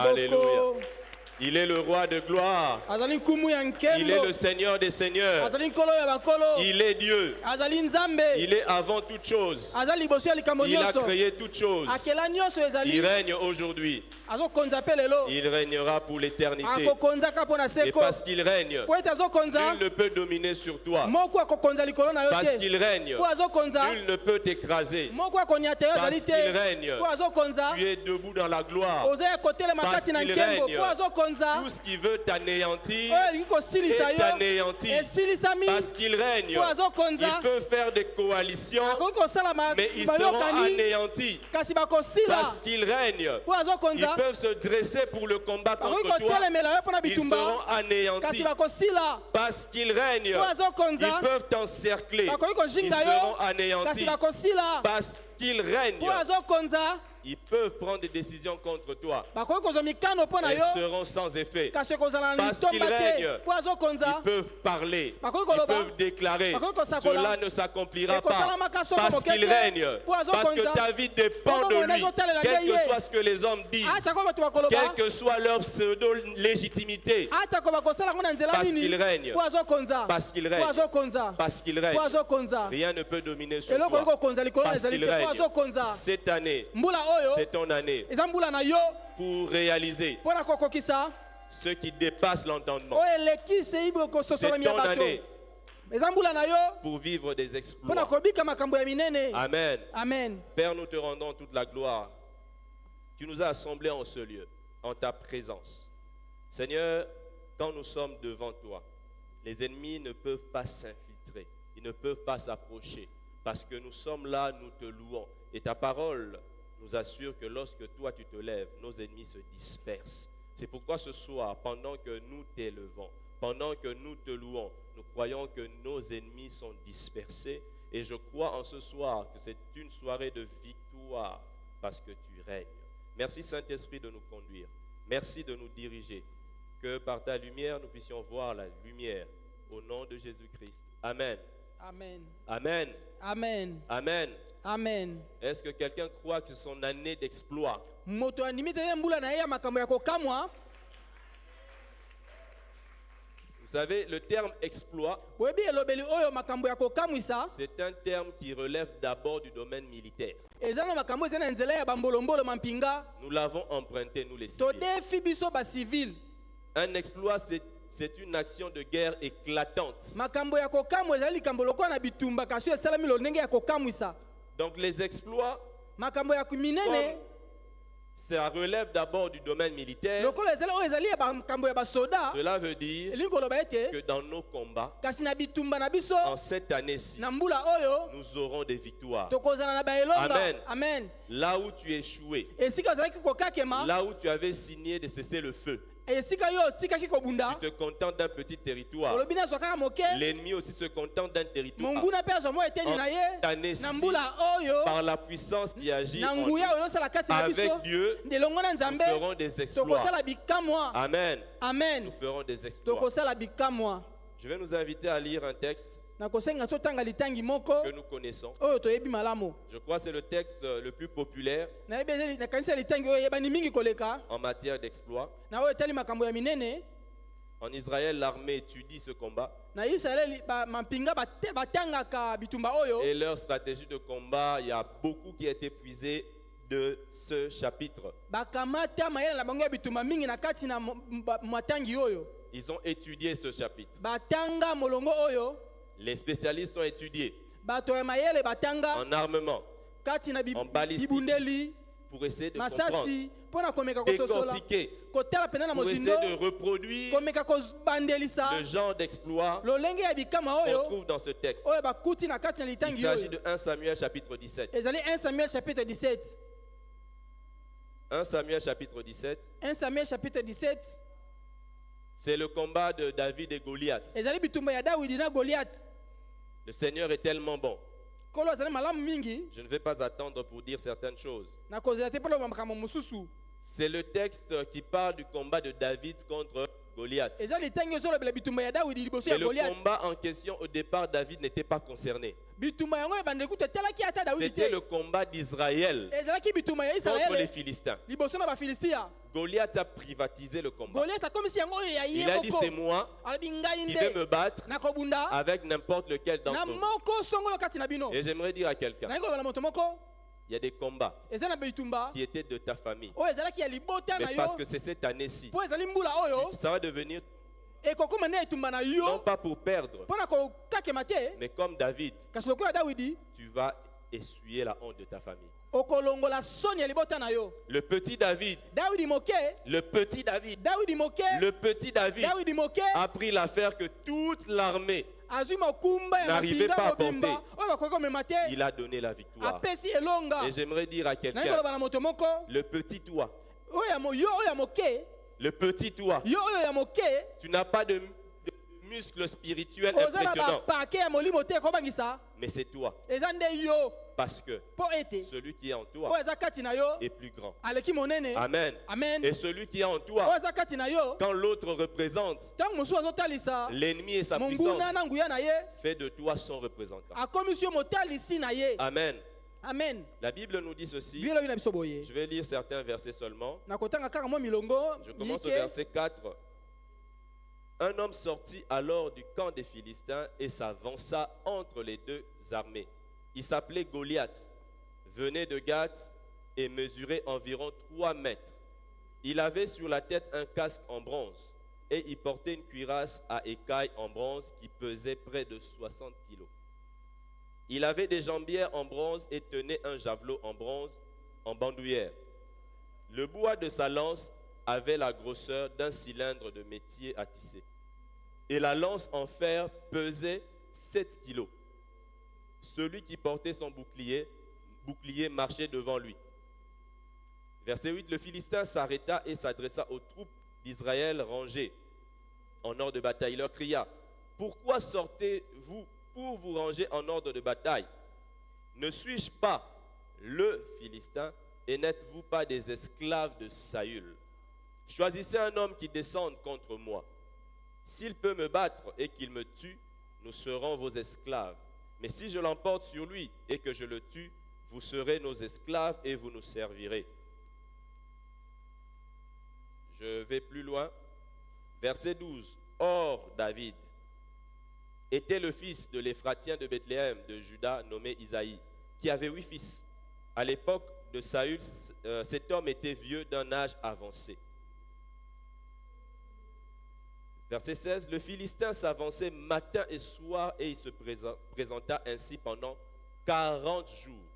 Alléluia. Il est le roi de gloire. Il est le Seigneur des seigneurs. Il est Dieu. Il est avant toute chose. Il a créé toutes choses. Il règne aujourd'hui. Il régnera pour l'éternité. Et parce qu'il règne, nul ne peut dominer sur toi. Parce qu'il règne, nul ne peut t'écraser. Parce qu'il règne, tu es debout dans la gloire. Parce qu'il règne, tout ce qui veut t'anéantir est anéanti. Parce qu'il règne, ils peuvent faire des coalitions, mais ils seront anéantis. Parce qu'il règne, ils peuvent se dresser pour le combat contre toi, ils seront anéantis. Parce qu'il règne, ils peuvent t'encercler, ils seront anéantis. Parce qu'il règne, ils peuvent prendre des décisions contre toi. Elles seront sans effet. Parce qu'ils règnent, ils peuvent parler, ils peuvent déclarer. Cela ne s'accomplira pas. Parce qu'il règne, parce que ta vie dépend de lui. Quel que soit ce que les hommes disent, quelle que soit leur pseudo-légitimité. Parce qu'il règne, parce qu'il règne, parce qu'il règne, rien ne peut dominer sur toi. Parce qu'il règne. Cette année, c'est ton année pour réaliser ce qui dépasse l'entendement. C'est ton année pour vivre des exploits. Amen. Amen. Père, nous te rendons toute la gloire. Tu nous as assemblés en ce lieu, en ta présence. Seigneur, quand nous sommes devant toi, les ennemis ne peuvent pas s'infiltrer. Ils ne peuvent pas s'approcher. Parce que nous sommes là, nous te louons. Et ta parole nous assure que lorsque toi tu te lèves, nos ennemis se dispersent. C'est pourquoi ce soir, pendant que nous t'élevons, pendant que nous te louons, nous croyons que nos ennemis sont dispersés. Et je crois en ce soir que c'est une soirée de victoire parce que tu règnes. Merci Saint-Esprit de nous conduire. Merci de nous diriger. Que par ta lumière, nous puissions voir la lumière. Au nom de Jésus-Christ. Amen. Amen. Amen. Amen. Amen. Amen. Est-ce que quelqu'un croit que c'est son année d'exploit? Vous savez, le terme exploit, c'est un terme qui relève d'abord du domaine militaire. Nous l'avons emprunté, nous les civils. Un exploit, c'est une action de guerre éclatante. Donc les exploits, ça relève d'abord du domaine militaire. Cela veut dire que dans nos combats, en cette année-ci, nous aurons des victoires. Amen. Amen. Là où tu échouais, là où tu avais signé de cesser le feu, tu te contentes d'un petit territoire. L'ennemi aussi se contente d'un territoire. En cette année-ci, par la puissance qui agit en nous, avec Dieu, nous ferons des exploits. Amen. Amen. Nous ferons des exploits. Je vais nous inviter à lire un texte que nous connaissons. Je crois que c'est le texte le plus populaire en matière d'exploit. En Israël, l'armée étudie ce combat. Et leur stratégie de combat, il y a beaucoup qui a été puisé de ce chapitre. Ils ont étudié ce chapitre. Les spécialistes ont étudié en armement, en balistique, pour essayer de comprendre, décortiquer, pour essayer de reproduire le genre d'exploit qu'on trouve dans ce texte. Il s'agit de 1 Samuel chapitre 17. 1 Samuel chapitre 17. 1 Samuel chapitre 17. 1 Samuel chapitre 17. C'est le combat de David et Goliath. Le Seigneur est tellement bon. Je ne vais pas attendre pour dire certaines choses. C'est le texte qui parle du combat de David contre Goliath. Et le combat en question, au départ, David n'était pas concerné. C'était le combat d'Israël contre les Philistins. Goliath a privatisé le combat. Il a dit c'est moi qui vais me battre avec n'importe lequel d'entre vous. Et j'aimerais dire à quelqu'un, il y a des combats qui étaient de ta famille. Mais parce que c'est cette année-ci, ça va devenir non pas pour perdre, mais comme David, tu vas essuyer la honte de ta famille. Le petit David, a pris l'affaire que toute l'armée n'arrivait pas à porter. Il a donné la victoire. Et j'aimerais dire à quelqu'un, le petit toi, tu n'as pas de muscles spirituels impressionnants, mais c'est toi. Parce que celui qui est en toi est plus grand. Amen. Et celui qui est en toi, quand l'autre représente l'ennemi et sa puissance, fait de toi son représentant. Amen. Amen. La Bible nous dit ceci. Je vais lire certains versets seulement. Je commence au verset 4. Un homme sortit alors du camp des Philistins et s'avança entre les deux armées. Il s'appelait Goliath, venait de Gath et mesurait environ 3 mètres. Il avait sur la tête un casque en bronze et il portait une cuirasse à écailles en bronze qui pesait près de 60 kilos. Il avait des jambières en bronze et tenait un javelot en bronze en bandoulière. Le bois de sa lance avait la grosseur d'un cylindre de métier à tisser. Et la lance en fer pesait 7 kilos. Celui qui portait son bouclier marchait devant lui. Verset 8, le Philistin s'arrêta et s'adressa aux troupes d'Israël rangées en ordre de bataille. Il leur cria, « Pourquoi sortez-vous pour vous ranger en ordre de bataille? Ne suis-je pas le Philistin et n'êtes-vous pas des esclaves de Saül? Choisissez un homme qui descende contre moi. S'il peut me battre et qu'il me tue, nous serons vos esclaves. Mais si je l'emporte sur lui et que je le tue, vous serez nos esclaves et vous nous servirez. » Je vais plus loin. Verset 12. Or, David était le fils de l'Éphratien de Bethléem de Juda, nommé Isaïe, qui avait 8 fils. À l'époque de Saül, cet homme était vieux d'un âge avancé. Verset 16, le Philistin s'avançait matin et soir et il se présenta ainsi pendant 40 jours.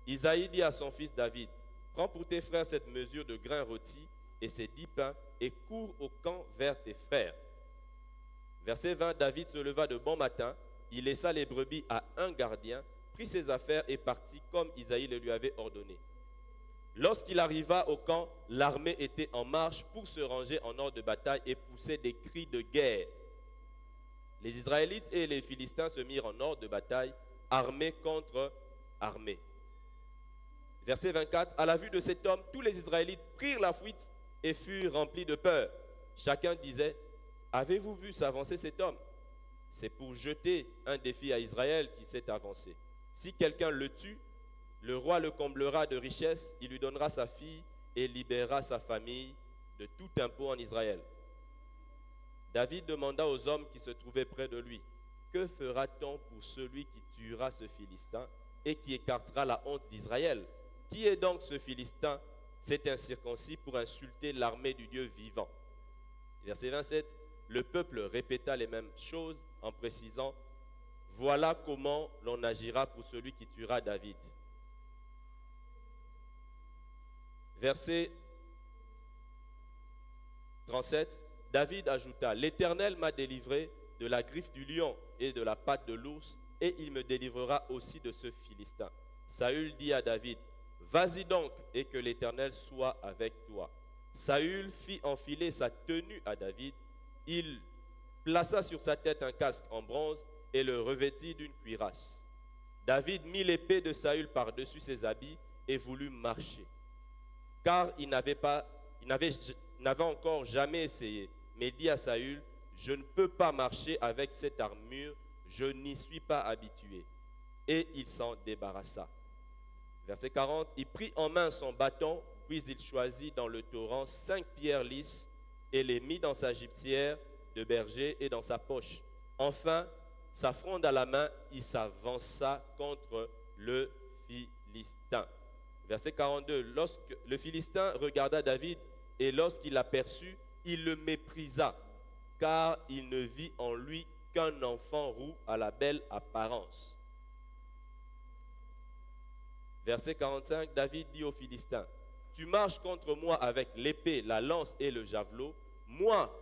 Isaïe dit à son fils David, prends pour tes frères cette mesure de grains rôtis et ces 10 pains et cours au camp vers tes frères. Verset 20, David se leva de bon matin, il laissa les brebis à un gardien, prit ses affaires et partit comme Isaïe le lui avait ordonné. Lorsqu'il arriva au camp, l'armée était en marche pour se ranger en ordre de bataille et poussait des cris de guerre. Les Israélites et les Philistins se mirent en ordre de bataille, armée contre armée. Verset 24, à la vue de cet homme, tous les Israélites prirent la fuite et furent remplis de peur. Chacun disait, avez-vous vu s'avancer cet homme? C'est pour jeter un défi à Israël qui s'est avancé. Si quelqu'un le tue, le roi le comblera de richesses, il lui donnera sa fille et libérera sa famille de tout impôt en Israël. David demanda aux hommes qui se trouvaient près de lui, que fera-t-on pour celui qui tuera ce Philistin et qui écartera la honte d'Israël? Qui est donc ce Philistin, cet incirconcis, pour insulter l'armée du Dieu vivant? Verset 27, le peuple répéta les mêmes choses en précisant, voilà comment l'on agira pour celui qui tuera David. Verset 37, David ajouta, l'Éternel m'a délivré de la griffe du lion et de la patte de l'ours, et il me délivrera aussi de ce Philistin. Saül dit à David, vas-y donc, et que l'Éternel soit avec toi. Saül fit enfiler sa tenue à David, il plaça sur sa tête un casque en bronze et le revêtit d'une cuirasse. David mit l'épée de Saül par-dessus ses habits et voulut marcher. Car il n'avait encore jamais essayé, mais dit à Saül, je ne peux pas marcher avec cette armure, je n'y suis pas habitué. Et il s'en débarrassa. Verset 40, il prit en main son bâton, puis il choisit dans le torrent 5 pierres lisses et les mit dans sa gibecière de berger et dans sa poche. Enfin, sa fronde à la main, il s'avança contre le Philistin. Verset 42, lorsque le Philistin regarda David et lorsqu'il l'aperçut, il le méprisa, car il ne vit en lui qu'un enfant roux à la belle apparence. Verset 45, David dit aux Philistins, tu marches contre moi avec l'épée, la lance et le javelot. Moi,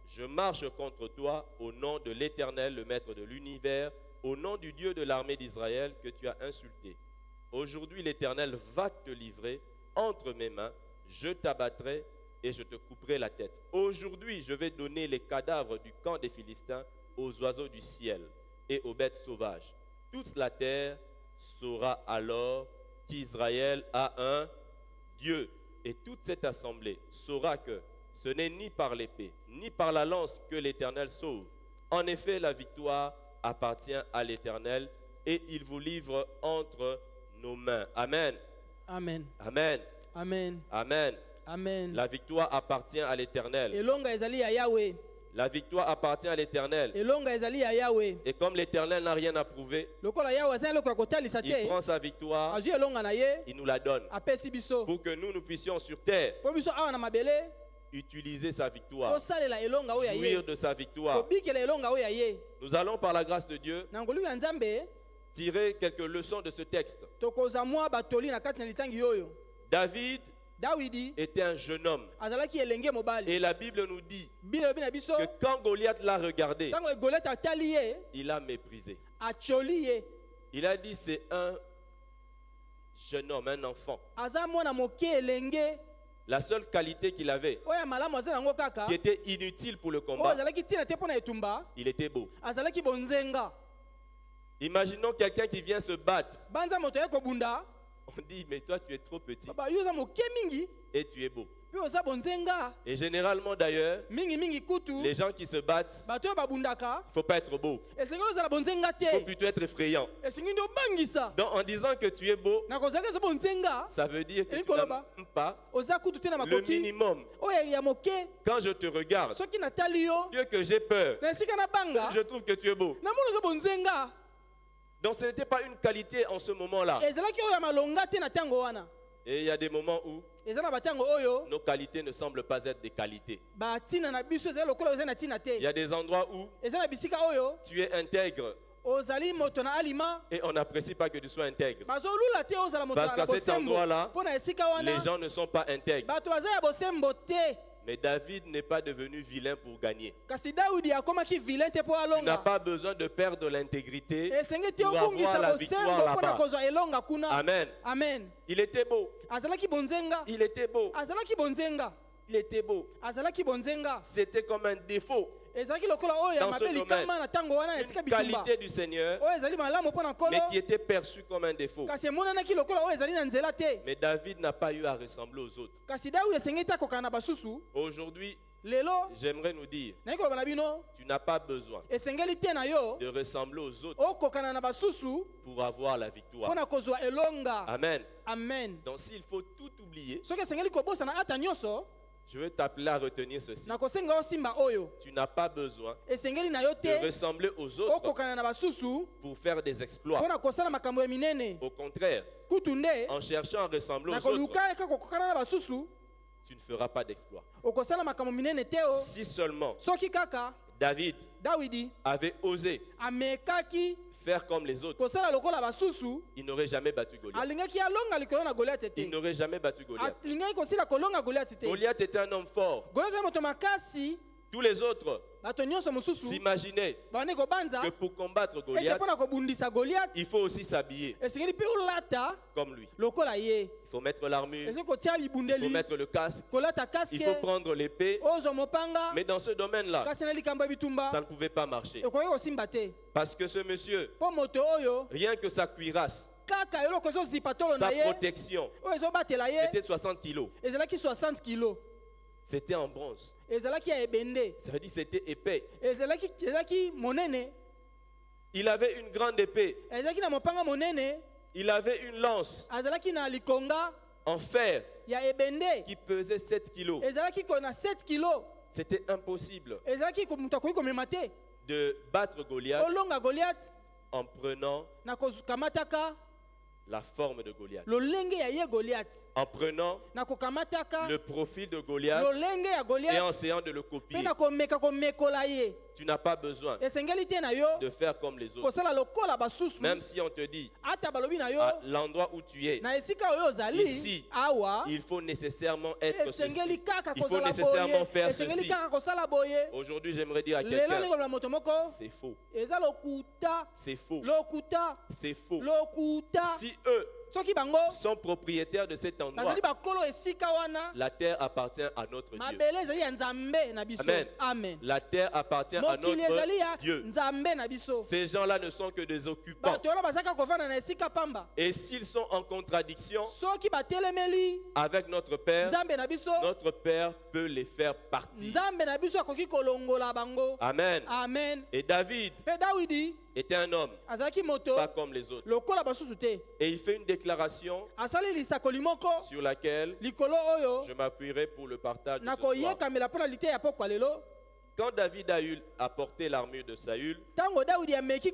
je marche contre toi au nom de l'Éternel, le Maître de l'univers, au nom du Dieu de l'armée d'Israël que tu as insulté. Aujourd'hui, l'Éternel va te livrer entre mes mains, je t'abattrai et je te couperai la tête. Aujourd'hui, je vais donner les cadavres du camp des Philistins aux oiseaux du ciel et aux bêtes sauvages. Toute la terre saura alors qu'Israël a un Dieu. Et toute cette assemblée saura que ce n'est ni par l'épée, ni par la lance que l'Éternel sauve. En effet, la victoire appartient à l'Éternel et il vous livre entre nos mains. Amen. Amen. Amen. Amen. Amen. Amen. La victoire appartient à l'Éternel. Yahweh. La victoire appartient à l'Éternel. Et comme l'Éternel n'a rien à prouver, il prend sa victoire, il nous la donne pour que nous puissions sur terre utiliser sa victoire, jouir de sa victoire. Nous allons par la grâce de Dieu tirer quelques leçons de ce texte. David était un jeune homme. Et la Bible nous dit que quand Goliath l'a regardé, il a méprisé. Il a dit c'est un jeune homme, un enfant. La seule qualité qu'il avait, qui était inutile pour le combat, il était beau. Imaginons quelqu'un qui vient se battre. On dit, mais toi tu es trop petit et tu es beau. Et généralement d'ailleurs, les gens qui se battent, il ne faut pas être beau. Il faut plutôt être effrayant. Donc en disant que tu es beau, ça veut dire que tu n'as même pas le minimum. Quand je te regarde, Dieu que j'ai peur, je trouve que tu es beau. Donc ce n'était pas une qualité en ce moment-là. Et il y a des moments où nos qualités ne semblent pas être des qualités. Il y a des endroits où tu es intègre et on n'apprécie pas que tu sois intègre. Parce qu'à cet endroit-là, les gens ne sont pas intègres. Mais David n'est pas devenu vilain pour gagner. Tu n'as pas besoin de perdre l'intégrité pour avoir la victoire là-bas. Amen. Amen. Il était beau. Il était beau. Il était beau. C'était comme un défaut dans ce domaine, une qualité du Seigneur, mais qui était perçue comme un défaut. Mais David n'a pas eu à ressembler aux autres. Aujourd'hui, j'aimerais nous dire, tu n'as pas besoin de ressembler aux autres pour avoir la victoire. Amen. Amen. Donc s'il faut tout oublier, je veux t'appeler à retenir ceci. Tu n'as pas besoin de ressembler aux autres pour faire des exploits. Au contraire, en cherchant à ressembler aux autres, tu ne feras pas d'exploit. Si seulement David avait osé faire comme les autres, il n'aurait jamais battu Goliath. Il n'aurait jamais battu Goliath. Goliath était un homme fort. Tous les autres s'imaginaient que pour combattre Goliath, il faut aussi s'habiller comme lui. Il faut mettre l'armure, il faut mettre le casque, il faut prendre l'épée. Mais dans ce domaine-là, ça ne pouvait pas marcher. Parce que ce monsieur, rien que sa cuirasse, sa protection, c'était 60 kilos. C'était en bronze. ezalaki ya ebende, Ça veut dire c'était épais. ezalaki monene, Il avait une grande épée. ezalaki na mopanga monene, Il avait une lance azalaki na likonga en fer ya ebende, qui pesait 7 kilos. ezalaki ko na 7 kilo, C'était impossible ezalaki ko mutu akoki komema te de battre Goliath olonga Goliath en prenant na kokamataka la forme de Goliath, lolenge ya ye Goliath, en prenant na kokamataka le profil de Goliath lolenge ya et en Goliath, essayant de le copier. pe na komeka komekola ye. Tu n'as pas besoin Esengeli te na yo de faire comme les autres. kosala lokola basusu, Même si on te dit ata balobi na yo à l'endroit où tu es, na esika oyo ozali ici, awa, il faut nécessairement être esengeli ceci. kaka Il faut kozala nécessairement boye, faire esengeli ceci. kaka kosala boye. Aujourd'hui, j'aimerais dire à Lelo quelqu'un, ndenge na moto moko c'est faux. eza lokuta, C'est faux. lokuta, C'est faux. lokuta. Si eux Soki bango sont propriétaires de cet endroit, bazali bakolo esika wana, la terre appartient à notre Dieu. mabele ezali ya nzambe na biso. Amen. Amen. La terre appartient à Mokili ezali ya notre Dieu. nzambe na biso. Ces gens-là ne sont que des occupants. Bato wana bazaka kovanda na esika pamba. Et s'ils sont en contradiction Soki batelemeli avec notre Père, nzambe na biso, notre Père peut les faire partir. nzambe na biso akoki kolongola bango. Amen. Amen. Et David Pe Dawidi était un homme, azalaki moto pas comme les autres. lokola basusu te. Et il fait une déclaration Asali lisakoli moko sur laquelle likolo oyo je m'appuierai pour le partage de ce soir. nakoyekamela mpona lite ya pokwa lelo. Quand David a porté l'armure de Saül, Tango Dawidi ameki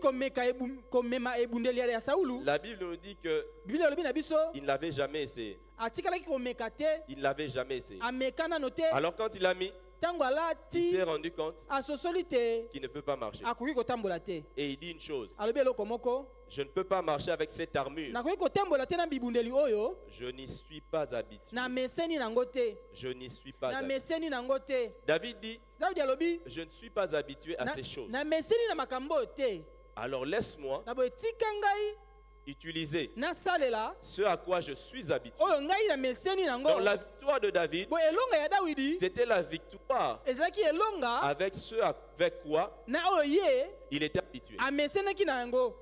komema ebundeli ya Saulu, la Bible nous dit que Biblia elobi na biso il ne l'avait jamais essayé. atikalaki komeka te, Il ne l'avait jamais essayé. ameka nano te. Alors quand il a mis, Tango il alati s'est rendu compte asosoli te, qu'il ne peut pas marcher. akoki kotambola te. Et il dit une chose, Alobi eloko moko, je ne peux pas marcher avec cette armure. nakoki kotambola te na bibundeli oyo, Je n'y suis pas habitué. na meseni nango te, Je n'y suis pas na habitué. meseni nango te. David dit, Dawidi alobi je ne suis pas habitué à ces choses. na meseni na makambo oyo te. Alors laisse-moi Na boye tika ngai utiliser nasalela ce à quoi je suis habitué. oyo ngai na meseni nango. Donc la victoire de David, Boye elonga ya Dawidi c'était la victoire ezalaki elonga avec ce avec quoi na oyo ye il était habitué. amesenaki na yango.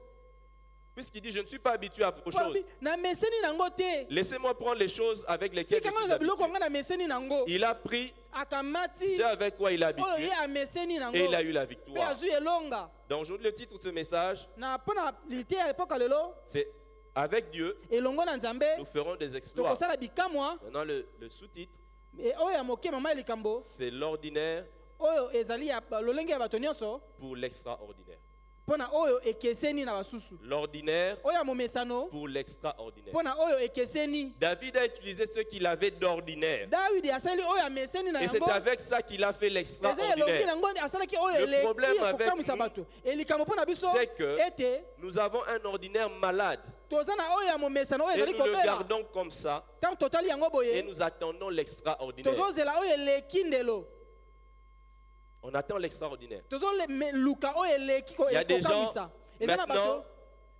Puisqu'il dit, je ne suis pas habitué à autre chose. Na meseni nango te. Laissez-moi prendre les choses avec lesquelles je Tika suis ngana biloko habitué. nga na meseni nango. Il a pris Akamati ce avec quoi il est oyo habitué ye ameseni nango. et il a eu la Pe victoire. azui elonga. Donc aujourd'hui, le titre de ce message, Na pona lite ya epoka lelo c'est Avec Dieu, elongo na Nzambe nous ferons des exploits. tokosala bikamwa. Maintenant, le sous-titre, Oyo ya moke mama likambo c'est l'ordinaire oyo ezali ya lolenge ya bato nyonso pour l'extraordinaire. mpona oyo ekeseni na basusu. L'ordinaire Oyo ya momesano pour l'extraordinaire. mpona oyo ekeseni. David a utilisé ce qu'il avait d'ordinaire. Dawidi asali oyo ameseni na Et c'est yango. avec ça qu'il a fait Eza elongi l'extraordinaire. nango asalaki oyo Le problème eleki avec ekokamwisa nous, bato. Elikambo mpona biso c'est que ete nous avons un ordinaire malade. toza na oyo ya momesano oyo Et ezali nous le kobela. gardons comme ça. Ntango totali yango Et boye nous attendons l'extraordinaire. tozozela oyo eleki ndelo. On attend l'extraordinaire. Tozoluka oyo eleki Il y a des gens, ekokamwisa. Eza na maintenant, bato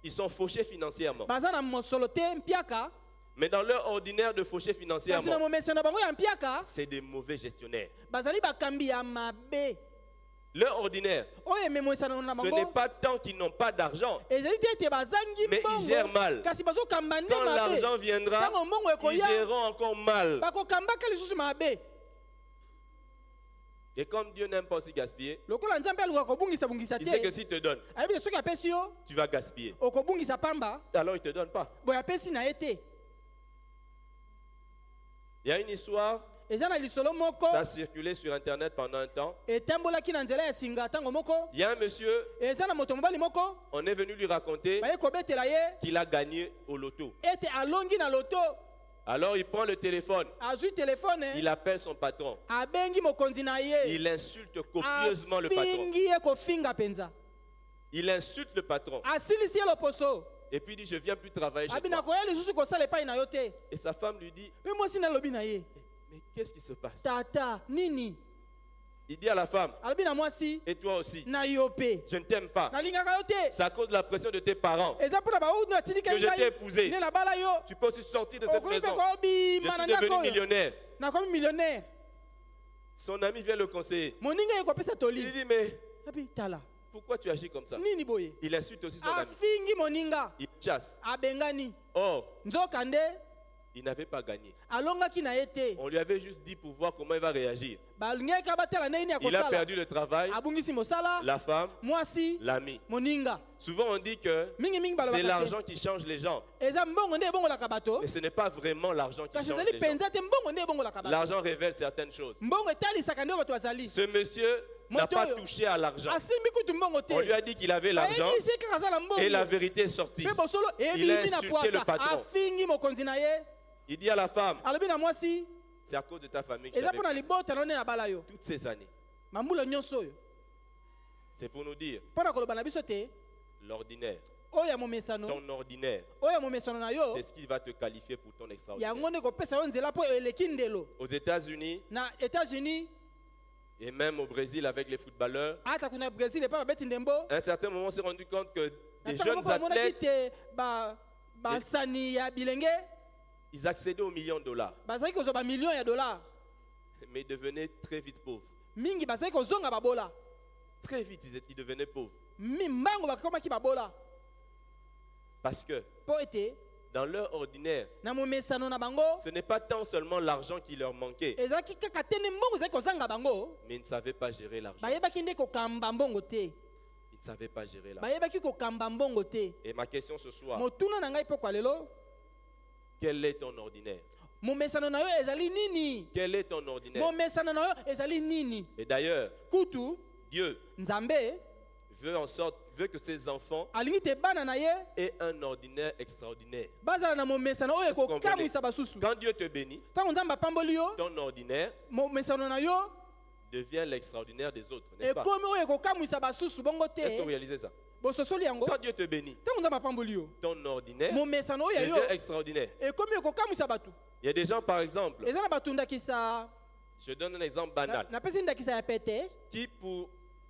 ils sont fauchés financièrement. baza na mosolo te mpiaka. Mais dans leur ordinaire de faucher Kasi na financièrement, momesano bango ya mpiaka c'est des mauvais gestionnaires. bazali bakambi ya mabe. Leur ordinaire, Oyo ememwisano na ce n'est bango pas tant qu'ils n'ont pas d'argent, ezali te ete bazangi mais ils gèrent mal. mbongo kasi bazokamba nde Quand mabe. l'argent viendra, Ntango mbongo ils ekoya géreront encore mal. bakokambaka lisusu mabe. Et comme Dieu n'aime pas aussi gaspiller, Lokola Nzambe alukaka kobungisa il sait que te s'il te donne, ayebi te soki apesi yo tu vas gaspiller. okobungisa pamba Alors il ne te donne pas. boye apesi na ye te. Il y a une histoire, Eza na lisolo moko ça a circulé sur Internet pendant un temps. etambolaki na nzela ya singa ntango moko. Il y a un monsieur, Eza na moto mobali moko on est venu lui raconter baye kobetela ye qu'il a gagné au loto. ete alongi na loto. Alors il prend le téléphone, Azwi telefone il appelle son patron, abengi mokonzi na ye il insulte copieusement le patron. afingi ye kofinga penza. Il insulte le patron. Asilisi ye loposo Et puis il dit, je ne viens plus travailler chez abi toi. nakoya lisusu kosala epai na yo te. Et sa femme lui dit, Mpe mwasi nalobi na ye mais qu'est-ce qui se passe? tata nini. Il dit à la femme, Alobi na mwasi et toi aussi, na yo pe je ne t'aime pas. nalingaka yo te. C'est à cause de la pression de tes parents Eza mpona baoyo atindika que je t'ai épousé. nde nabala yo Tu peux aussi sortir de cette okoki mpe maison. Je kobima suis na ndako devenu oyo millionnaire. nakomi millionnaire. Son ami vient le conseiller. moninga ye kopesa Il lui toli dit, mais abi tala pourquoi tu agis comme ça? nini boye. Il insulte aussi son ami. Afingi moninga Il chasse. abengani Or, nzoka nde Il n'avait pas gagné. alongaki na été. On lui avait juste dit pour voir comment il va réagir. Balingaki abatela nini ya Il a kosala. perdu le travail, Abungisi mosala, la femme, mwasi, l'ami. moninga. Souvent on dit que Mingi mingi c'est balobaka te. l'argent qui change les gens. Eza mbongo nde ebongolaka bato. Mais ce n'est pas vraiment l'argent qui Kasi change ezali les gens. penza te mbongo nde ebongolaka bato. L'argent révèle certaines choses. Mbongo etalisaka nde bato bazali. Ce monsieur n'a pas touché à l'argent. Asimbi kutu mbongo te. On lui a dit qu'il avait l'argent Ayebisi kaka azala mbongo. et la vérité est sortie. Pe bosolo Il a ebimi na insulté le poasa. patron. Afingi mokonzi na ye. Il dit à la femme, Alobi na mwasi. c'est à cause de ta famille que Eza j'avais pona libota na nde na bala yo. toutes ces années. Mambula nyonso yo. C'est pour nous dire, Pona koloba na biso te. l'ordinaire, Oya momesano. ton ordinaire, Oya momesano na yo. c'est ce qui va te qualifier pour ton extraordinaire. Yango nde kopesa yo nzela po eleki ndelo. Aux États-Unis Na États-Unis, et même au Brésil avec les footballeurs, ata kuna Brésil et pas babeti ndembo. à un certain moment on s'est rendu compte que des Ata jeunes moko amona athlètes, kite ba sani ya bilenge. ils accédaient aux millions de dollars, Bazaki kozwa ba millions ya dollars. mais ils devenaient très vite pauvres. Mingi bazaki kozonga babola. Très vite, ils devenaient pauvres. Mimbango bakomaki babola. Parce que Po ete dans leur ordinaire, na momesano na bango. ce n'est pas tant seulement l'argent qui leur manquait, Ezaki kaka tene mbongo ezaki kozanga bango. mais ils ne savaient pas gérer l'argent. Bayebaki nde kokamba mbongo te. Ils ne savaient pas gérer l'argent. Bayebaki kokamba mbongo te. Et ma question ce soir, Motuna na ngai pokwa lelo. quel est ton ordinaire? Momesano na yo ezali nini? Quel est ton ordinaire? Momesano na yo ezali nini? Et d'ailleurs, Kutu Dieu Nzambe veut que ses enfants alingi te bana na ye aient un ordinaire extraordinaire. bazala na momesano oyo Est-ce que vous comprenez? ekokamwisa basusu. Quand Dieu te bénit, Ntango Nzambe apamboli yo, ton ordinaire momesano na yo devient l'extraordinaire des autres, n'est-ce pas? ekomi oyo ekokamwisa basusu bongo Est-ce que vous te. réalisez ça? Bososoli yango. Quand Dieu te bénit, Ntango Nzambe apamboli yo, ton ordinaire momesano oyo yo devient extraordinaire. ekomi ekokamwisa bato. Il y a des gens, par exemple, Eza na bato ndakisa je donne un exemple banal, napesi ndakisa ya pete qui pour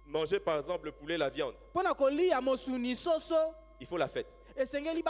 manger, par exemple, le poulet, la viande, mpona kolia mosuni soso il faut la fête. esengeli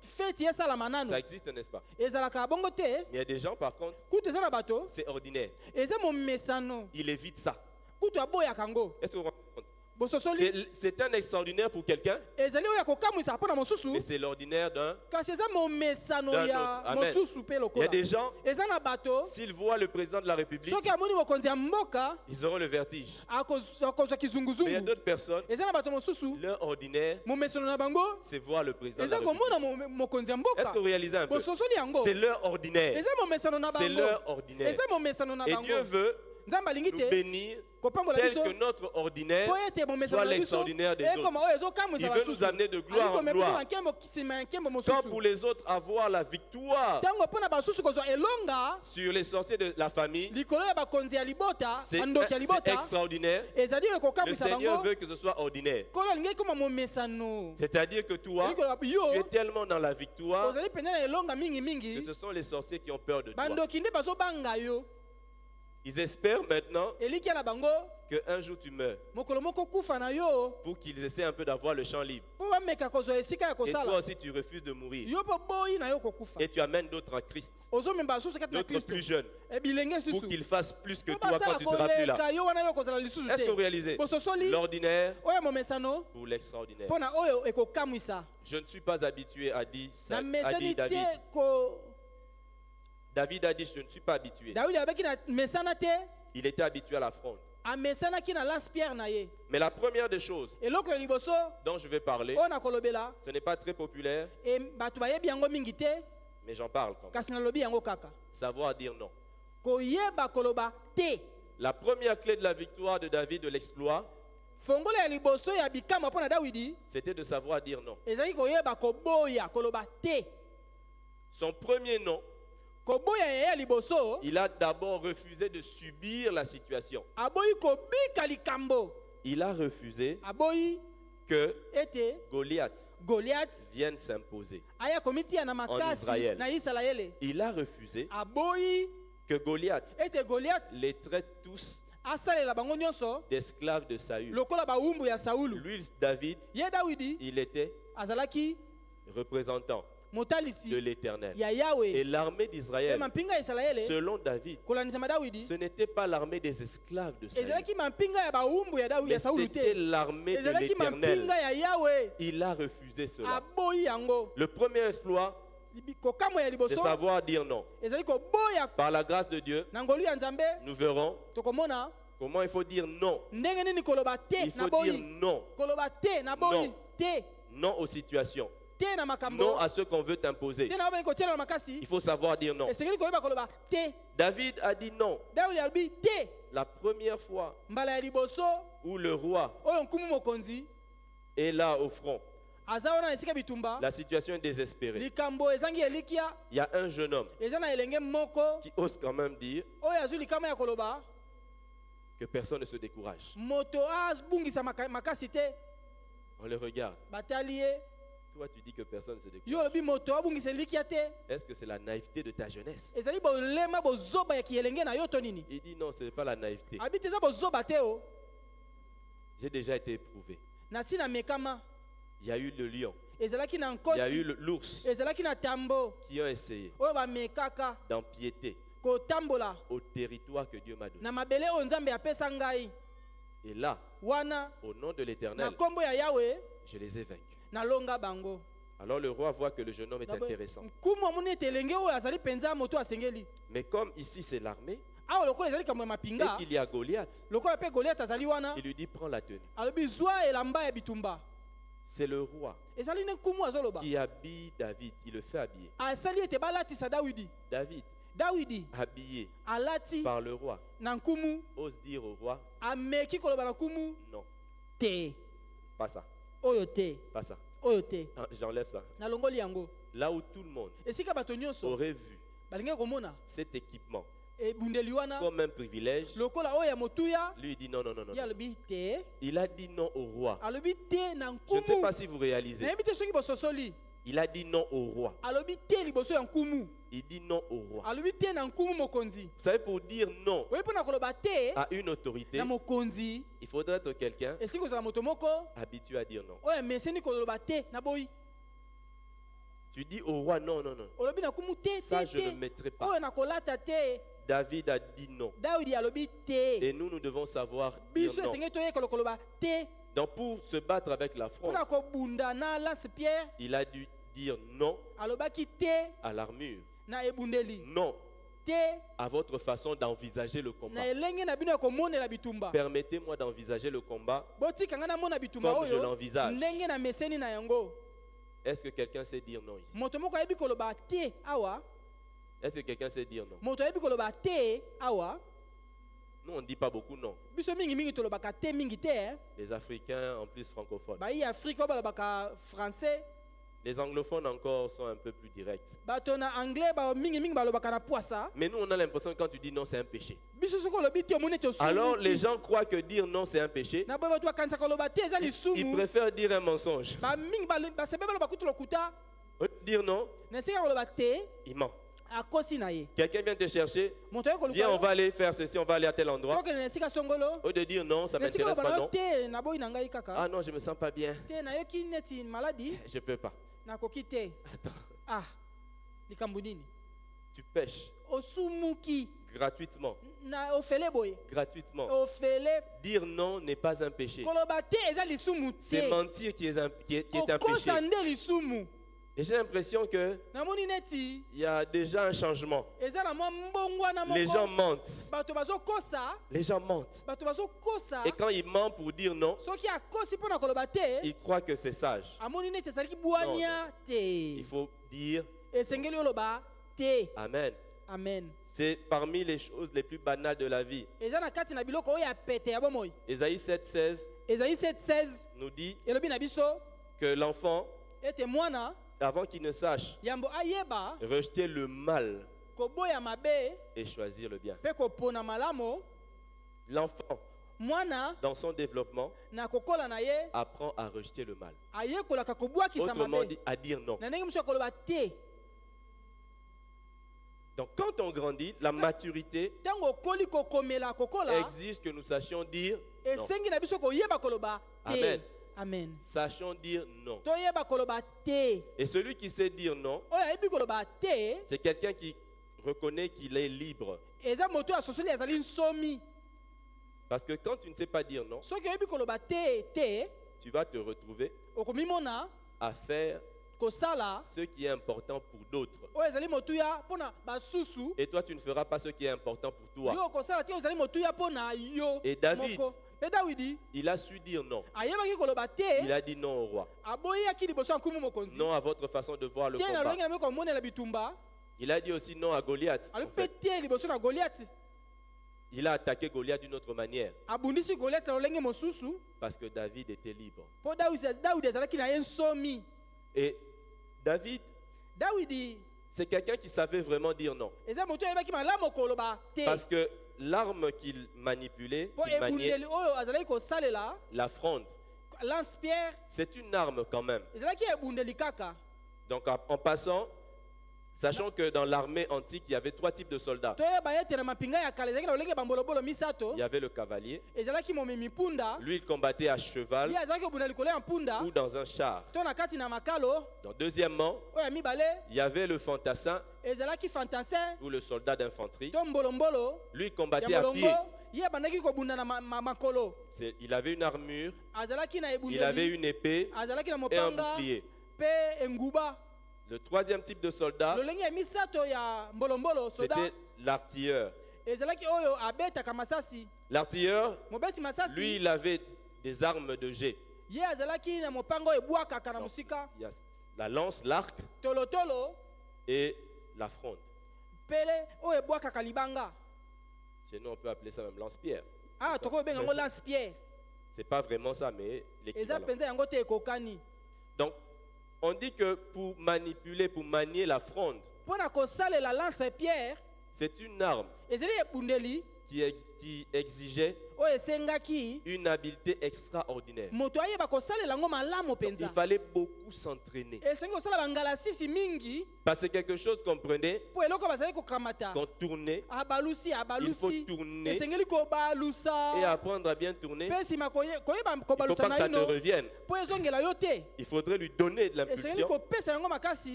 feti esalama nano Ça existe, n'est-ce pas? ezalaka bongo te. Mais il y a des gens, par contre, Kutu eza na bato c'est ordinaire. eza momesano Il évite ça. kutu aboyaka yango. Est-ce que vous vous rendez compte? Bososoli C'est un extraordinaire pour quelqu'un, ezali oyo ekokamwisa mpona mosusu mais c'est l'ordinaire d'un. kasi eza momesano D'un ya autre. Amen. mosusu mpe Il y a lokola des gens, eza na bato s'ils voient le président de la République, soki amoni mokonzi ya mboka ils auront le vertige. akozwa Mais il y a kizunguzungu. d'autres personnes, Eza na bato mosusu leur ordinaire, momesano na bango c'est voir le président de la eza République. komona mokonzi ya Est-ce mboka. que vous réalisez un peu? Bososoli yango C'est leur ordinaire. eza momesano na C'est bango leur ordinaire. eza momesano na Et bango. Dieu veut Nzambe alingi nous te bénir kopambola tel biso que notre ordinaire po ete momesano soit na biso l'extraordinaire des autres. ekoma oyo ezokamwisa Il veut nous basusu. amener de gloire Alingi en komema biso gloire. na nkembo nsima ya nkembo Quand mosusu. pour les autres avoir la victoire Ntango mpona basusu kozwa elonga sur les sorciers de la famille, likolo ya bakonzi ya libota c'est bandoki ya c'est libota extraordinaire. ezali oyo Le ekokamwisa Seigneur bango. veut que ce soit ordinaire. Kolo alingi ekoma momesano. C'est-à-dire que toi, Eli koloba tu es yo tellement dans la victoire ozali pene na elonga mingi que mingi ce sont les sorciers qui ont peur de toi. bandoki nde bazobanga yo. Ils espèrent maintenant Elikia na bango qu'un jour tu meurs mokolo moko kufa na yo pour qu'ils essaient un peu d'avoir le champ libre. mpo bameka kozwa esika ya Et toi kosala. aussi, tu refuses de mourir. Yo mpo boyi na yo kokufa. Et tu amènes d'autres en Christ, Ozomemba basusu kati na d'autres Kristo. plus jeunes, Ebilenge pour susu. qu'ils fassent plus que Po toi quand basala tu ne seras plus là. koleka yo wana yo kozala lisusu Est-ce que vous te. réalisez? Bososoli L'ordinaire oyo momesano pour l'extraordinaire. mpona oyo ekokamwisa. Je ne suis pas habitué à dire ça. Na A mesani dit David. te ko David a dit, je ne suis pas habitué. Dawidi abeki na mesana te Il était habitué à la fronde. amesanaki na lance pierre na ye. Mais la première des choses Eloko ya liboso dont je vais parler, oyo nakolobela ce n'est pas très populaire, bato bayebi yango mingi te mais j'en parle quand même. kasi nalobi yango kaka. Savoir dire non. Koyeba koloba te. La première clé de la victoire de David, de l'exploit, Fongola ya liboso ya bikamwa mpona Dawidi c'était de savoir dire non. ezali koyeba koboya koloba te. Son premier non, Koboya ya liboso il a d'abord refusé de subir la situation. aboyi kobika likambo. Il a refusé Aboyi que ete Goliath Goliath vienne s'imposer. aya komitia na makasi Israël. na Israele. Il a refusé Aboyi que Goliath ete Goliath les traite tous asalela bango nyonso d'esclaves de Saül. lokola bawumbu ya Saulu. Lui, David, Ye Dawidi il était azalaki représentant de motalisi l'Éternel. ya Et Yahweh. l'armée d'Israël, Mampinga ya Israele selon David, kolanisama Dawidi ce n'était pas l'armée des esclaves de Saül, ezalaki mampinga ya bawumbu ya Dawidi mais ya Saulu c'était te. l'armée de Ezalaki l'Éternel. mampinga ya Yahweh. Il a refusé cela. Aboyi yango. Le premier exploit, C'est savoir dire non. Par la grâce de Dieu, nous verrons comment il faut dire non. Il faut dire non. Non. Non aux situations. Non à ce qu'on veut t'imposer. Il faut savoir dire non. David a dit non. La première fois où le roi est là au front, la situation est désespérée. Il y a un jeune homme qui ose quand même dire que personne ne se décourage. On le regarde. Toi, tu dis que personne ne se décourage. Est-ce que c'est la naïveté de ta jeunesse? Il dit non, ce n'est pas la naïveté. J'ai déjà été éprouvé. Il y a eu le lion. Il y a eu l'ours qui ont essayé d'empiéter au territoire que Dieu m'a donné. Et là, au nom de l'Éternel, je les ai vaincus. Alors le roi voit que le jeune homme est intéressant. Mais comme ici c'est l'armée, et qu'il y a Goliath, il lui dit prends la tenue. C'est le roi qui habille David, il le fait habiller. David, habillé par le roi, ose dire au roi non, pas ça. Pas ça. J'enlève ça. Là où tout le monde aurait vu cet équipement comme un privilège, lui il dit non, non, non, non. Il a dit non au roi. Je ne sais pas si vous réalisez. Il a dit non au roi. Il dit non au roi. Vous savez, pour dire non à une autorité, il faudrait être quelqu'un habitué à dire non. Tu dis au roi non, non, non. Ça, je ne mettrai pas. David a dit non. Et nous devons savoir dire non. Donc pour se battre avec l'affront, il a dû dire non à l'armure. Non à votre façon d'envisager le combat. Permettez-moi d'envisager le combat comme je l'envisage. Est-ce que quelqu'un sait dire non ici? Est-ce que quelqu'un sait dire non? Nous, on ne dit pas beaucoup non. Les Africains, en plus francophones. Les anglophones encore sont un peu plus directs. Mais nous, on a l'impression que quand tu dis non, c'est un péché. Alors, les gens croient que dire non, c'est un péché. Ils préfèrent dire un mensonge. Dire non, il ment. Quelqu'un vient te chercher, viens, on va aller faire ceci, on va aller à tel endroit. Au lieu de dire non, ça ne m'intéresse pas, non. Ah non, je ne me sens pas bien. Je ne peux pas. Attends. Tu pêches gratuitement. Gratuitement. Dire non n'est pas un péché. C'est mentir qui est un péché. Et j'ai l'impression que il y a déjà un changement. Les gens mentent. Les gens mentent. Et quand ils mentent pour dire non, ils croient que c'est sage. Non. Il faut dire Amen. Amen. C'est parmi les choses les plus banales de la vie. Ésaïe 7,16 nous dit que l'enfant, avant qu'il ne sache, rejeter le mal et choisir le bien. L'enfant, dans son développement, apprend à rejeter le mal. Autrement dit, à dire non. Donc quand on grandit, la maturité exige que nous sachions dire non. Amen. Amen. Sachons dire non. Et celui qui sait dire non, c'est quelqu'un qui reconnaît qu'il est libre. Parce que quand tu ne sais pas dire non, tu vas te retrouver à faire ce qui est important pour d'autres. Et toi, tu ne feras pas ce qui est important pour toi. Et David, il a su dire non. Il a dit non au roi. Non à votre façon de voir le combat. Il a dit aussi non à Goliath. En fait. Il a attaqué Goliath d'une autre manière. Parce que David était libre. Et David, c'est quelqu'un qui savait vraiment dire non. Parce que l'arme qu'il manipulait, la fronde, c'est une arme quand même. Donc en passant, sachant que dans l'armée antique, il y avait 3 types de soldats. Il y avait le cavalier. Lui, il combattait à cheval ou dans un char. Donc, deuxièmement, il y avait le fantassin ou le soldat d'infanterie. Lui, il combattait à pied. Il avait une armure, il avait une épée et un bouclier. Le 3e type de soldat, c'était l'artilleur. L'artilleur, lui, il avait des armes de jet. Il y a la lance, l'arc et la fronde. Chez nous, on peut appeler ça même lance-pierre. C'est pas vraiment ça, mais l'équivalent. Donc, on dit que pour manipuler, pour manier la fronde, c'est une arme qui exigeait une habileté extraordinaire. Donc, il fallait beaucoup s'entraîner. Parce que quelque chose qu'on prenait, qu'on tournait, il faut tourner et apprendre à bien tourner. Il ne faut pas que ça te revienne. Il faudrait lui donner de l'impulsion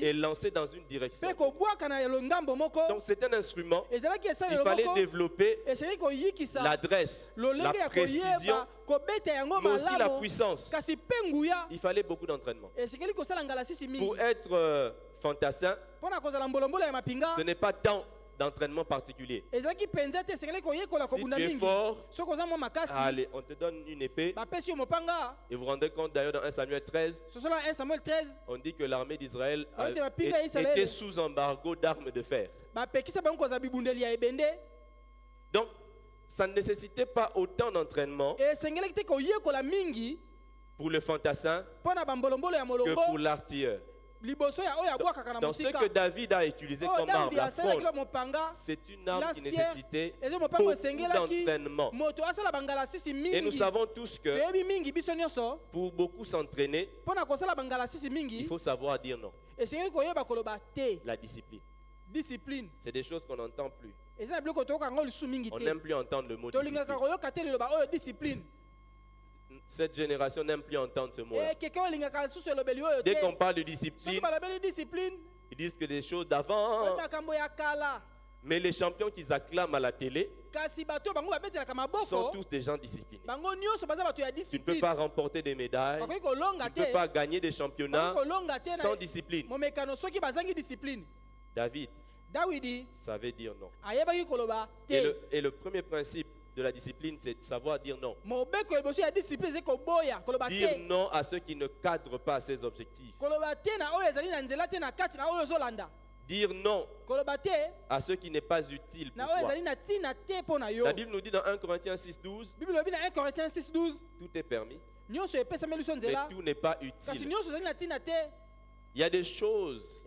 et lancer dans une direction. Donc c'est un instrument. Il fallait développer l'adresse, la précision, mais aussi la puissance. Il fallait beaucoup d'entraînement. Pour être fantassin, ce n'est pas tant d'entraînement particulier. Si tu es fort, allez, on te donne une épée. Et vous vous rendez compte d'ailleurs dans 1 Samuel 13, on dit que l'armée d'Israël était sous embargo d'armes de fer. Donc, ça ne nécessitait pas autant d'entraînement pour le fantassin que pour l'artilleur. Donc ce que David a utilisé comme arme, la fronde, c'est une arme qui nécessitait beaucoup d'entraînement. Et nous savons tous que pour beaucoup s'entraîner, il faut savoir dire non. La discipline. C'est des choses qu'on n'entend plus. On n'aime plus entendre le mot discipline. Cette génération n'aime plus entendre ce mot-là. Dès qu'on parle de discipline, ils disent que des choses d'avant. Mais les champions qu'ils acclament à la télé sont tous des gens disciplinés. Tu ne peux pas remporter des médailles, tu ne peux pas gagner des championnats sans discipline. David savait dire non. Et le premier principe de la discipline, c'est de savoir dire non. Dire non à ceux qui ne cadrent pas à ses objectifs. Dire non à ceux qui n'est pas utile pour toi. La Bible nous dit dans 1 Corinthiens 6:12, tout est permis, mais tout n'est pas utile. Il y a des choses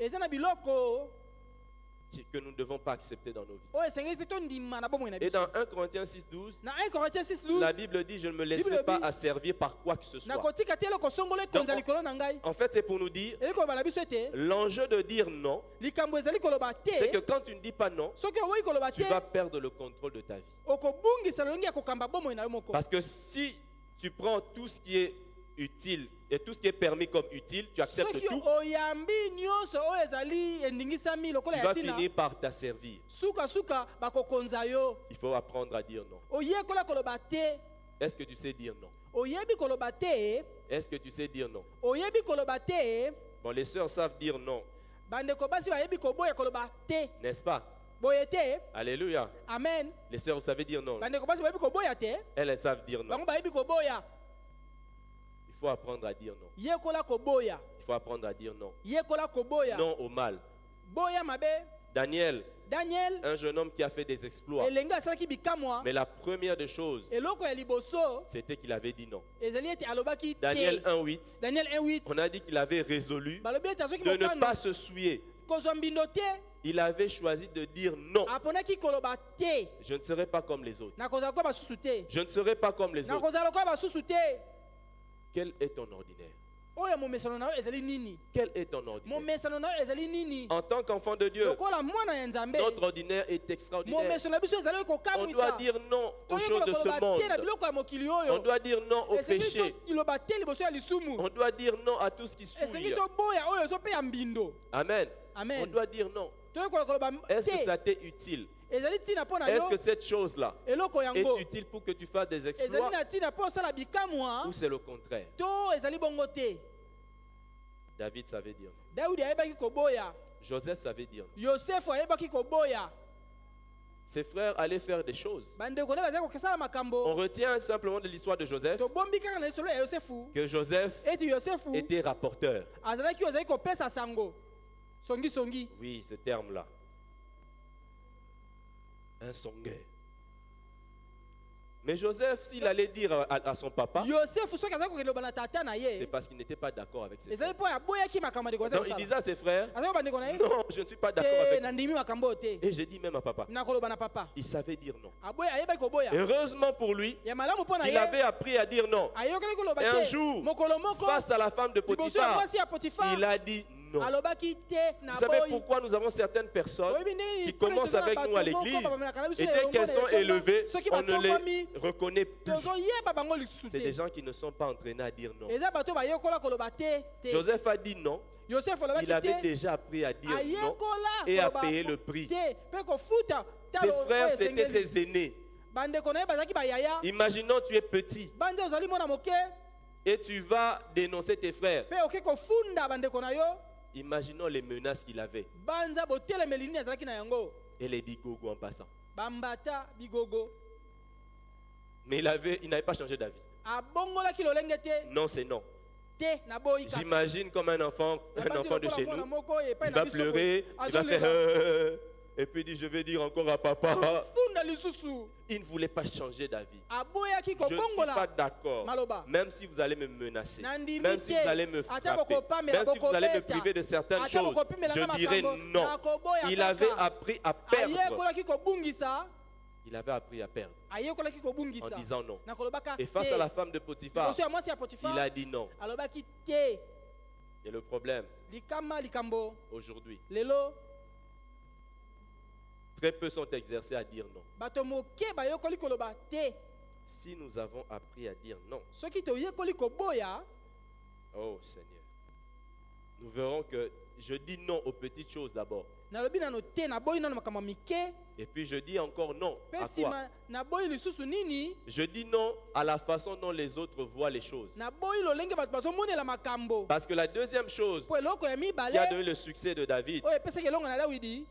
que nous ne devons pas accepter dans nos vies. Et dans 1 Corinthiens 6:12, la Bible dit: je ne me laisserai pas asservir par quoi que ce soit. Donc, en fait, c'est pour nous dire l'enjeu de dire non, c'est que quand tu ne dis pas non, tu vas perdre le contrôle de ta vie. Parce que si tu prends tout ce qui est utile et tout ce qui est permis comme utile, tu acceptes tout, tu vas finir par t'asservir. Il faut apprendre à dire non. Est-ce que tu sais dire non? Est-ce que tu sais dire non? Bon, les sœurs savent dire non. Bandeko basi bayebi koboya koloba te. N'est-ce pas? Boye te. Alléluia. Amen. Les sœurs, vous savez dire non. Bandeko basi bayebi koboya te. Elles savent dire non. Bango bayebi koboya. Il faut apprendre à dire non. Yekola koboya. Il faut apprendre à dire non. Yekola koboya. Non au mal. Boya mabe. Daniel, Daniel, un jeune homme qui a fait des exploits. elenga asalaki bikamwa. Mais la première des choses, Eloko ya liboso, c'était qu'il avait dit non. ezali ete alobaki te. Daniel 1:8, Daniel 1:8. on a dit qu'il avait résolu Balobi ete asoki de ne mokano pas se souiller. kozwa mbindo te. Il avait choisi de dire non. Aponaki koloba te. Je ne serai pas comme les autres. Nakozala kwa basusu te. Je ne serai pas comme les autres. Nakozala kwa basusu te. Quel est ton ordinaire? Oyo momesano na yo ezali nini? Quel est ton ordinaire? Momesano na yo ezali nini? En tant qu'enfant de Dieu, Lokola mwana ya Nzambe. notre ordinaire est extraordinaire. Momesano na biso ezali On kokamwisa. doit dire non aux choses de ce te na monde. biloko ya mokili On oyo. doit dire non au péché. Iloba te liboso ya lisumu. On doit dire non à tout ce qui Esengi souille. to boya oyo so pe ya mbindo. Amen. Amen. On doit dire non. Toyekola koloba Est-ce que te. ça t'est utile? Ezali tina pona Est-ce yo. que cette chose-là Eloko yango. est utile pour que tu fasses des Ezali exploits na tina po sala bikamwa. ou c'est le contraire? To ezali bongo te. David savait dire non. Daudi ayebaki koboya. Joseph savait dire non. Yosef ayebaki koboya. Ses frères allaient faire des choses. Bandeko na bazali kokesala On makambo. retient simplement de l'histoire de Joseph Tobombi kaka na lisolo ya Yosefu. que Joseph Eti Yosefu était rapporteur. azalaki ozali kopesa sango. Songi songi. Oui, ce terme-là. Un songueur. Mais Joseph, s'il allait dire à son papa, Yosefu soki azali kokende loba na tata na c'est ye. parce qu'il n'était pas d'accord avec ses frères. Ezali po ya boyaki makambo ndeko Donc azali il kosala. disait à ses frères, Azali bandeko na ye. non, je ne suis pas d'accord Te avec. nandimi makambo te. Et j'ai dit même à papa, Nakoloba na papa. il savait dire non. Aboya ayebaki koboya. Heureusement pour lui, Ya malamu po na il ye. avait appris à dire non. Ayokaki koloba Et un te. jour, Mokolo moko. face à la femme de Liboso ya Potiphar, mwasi ya Potiphar. il a dit non. Alobaki te na Vous savez boyi. pourquoi nous avons certaines personnes Oyebi ndenge qui commencent avec nous à l'église et dès qu'elles sont élevées, on ne les reconnaît plus. tozoyeba bango lisusu C'est des te. gens qui ne sont pas entraînés à dire non. Eza bato bayekola koloba te te. Joseph a dit non. Yosef Il alobaki avait te. déjà appris à dire non Ayekola et à koloba payer le prix. te. Pe kofuta Ses talo frères, oyo c'était esengeli. ses aînés. Bandeko na ye bazalaki bayaya. Imaginons tu es petit Banza ozali mwana moke. et tu vas dénoncer tes frères. Pe oke kofunda bandeko na yo. Imaginons les menaces qu'il avait Banza botelemeli nini azalaki na yango. et les bigogo en passant. Bambata bigogo. Mais il n'avait pas changé d'avis. Abongolaki lolenge te. Non, c'est non. Te na boyi kaka. J'imagine comme un enfant de chez nous. Il Il va pleurer, il va faire et puis il dit je vais dire encore à papa. Funda lisusu. Il ne voulait pas changer d'avis. Aboyaki Je ne suis pas kobongola. d'accord. Maloba. Même si vous allez me menacer, Nandimi même si te. vous allez me Ata frapper, bokopa, mais même si vous allez me nakokobeta. priver de certaines Ata choses, bokopimelanga je dirais makambo. non. Nakoboya Il kaka. avait appris à perdre. Ayekolaki kobungisa. Il avait appris à perdre Ayekolaki en kobungisa. disant non. Nakolobaka Et face te. à la femme de Potiphar, Liboso ya mwasi ya Potiphar, il a dit non. alobaki te. Et le problème, Likama likambo. aujourd'hui, Lelo très peu sont exercés à dire non. bato moke bayokoli koloba te. Si nous avons appris à dire non, Soki toyekoli koboya, oh Seigneur, nous verrons que je dis non aux petites choses d'abord. nalobi nano te naboyi nano makambo ya mike. Et puis je dis encore non. Pe À quoi? nsima naboyi lisusu nini. Je dis non à la façon dont les autres voient les choses. Naboyi lolenge bato bazomonela makambo. Parce que la deuxième chose Po eloko ya qui a mibale donné le succès de David, oyo epesaki elongo na Dawidi,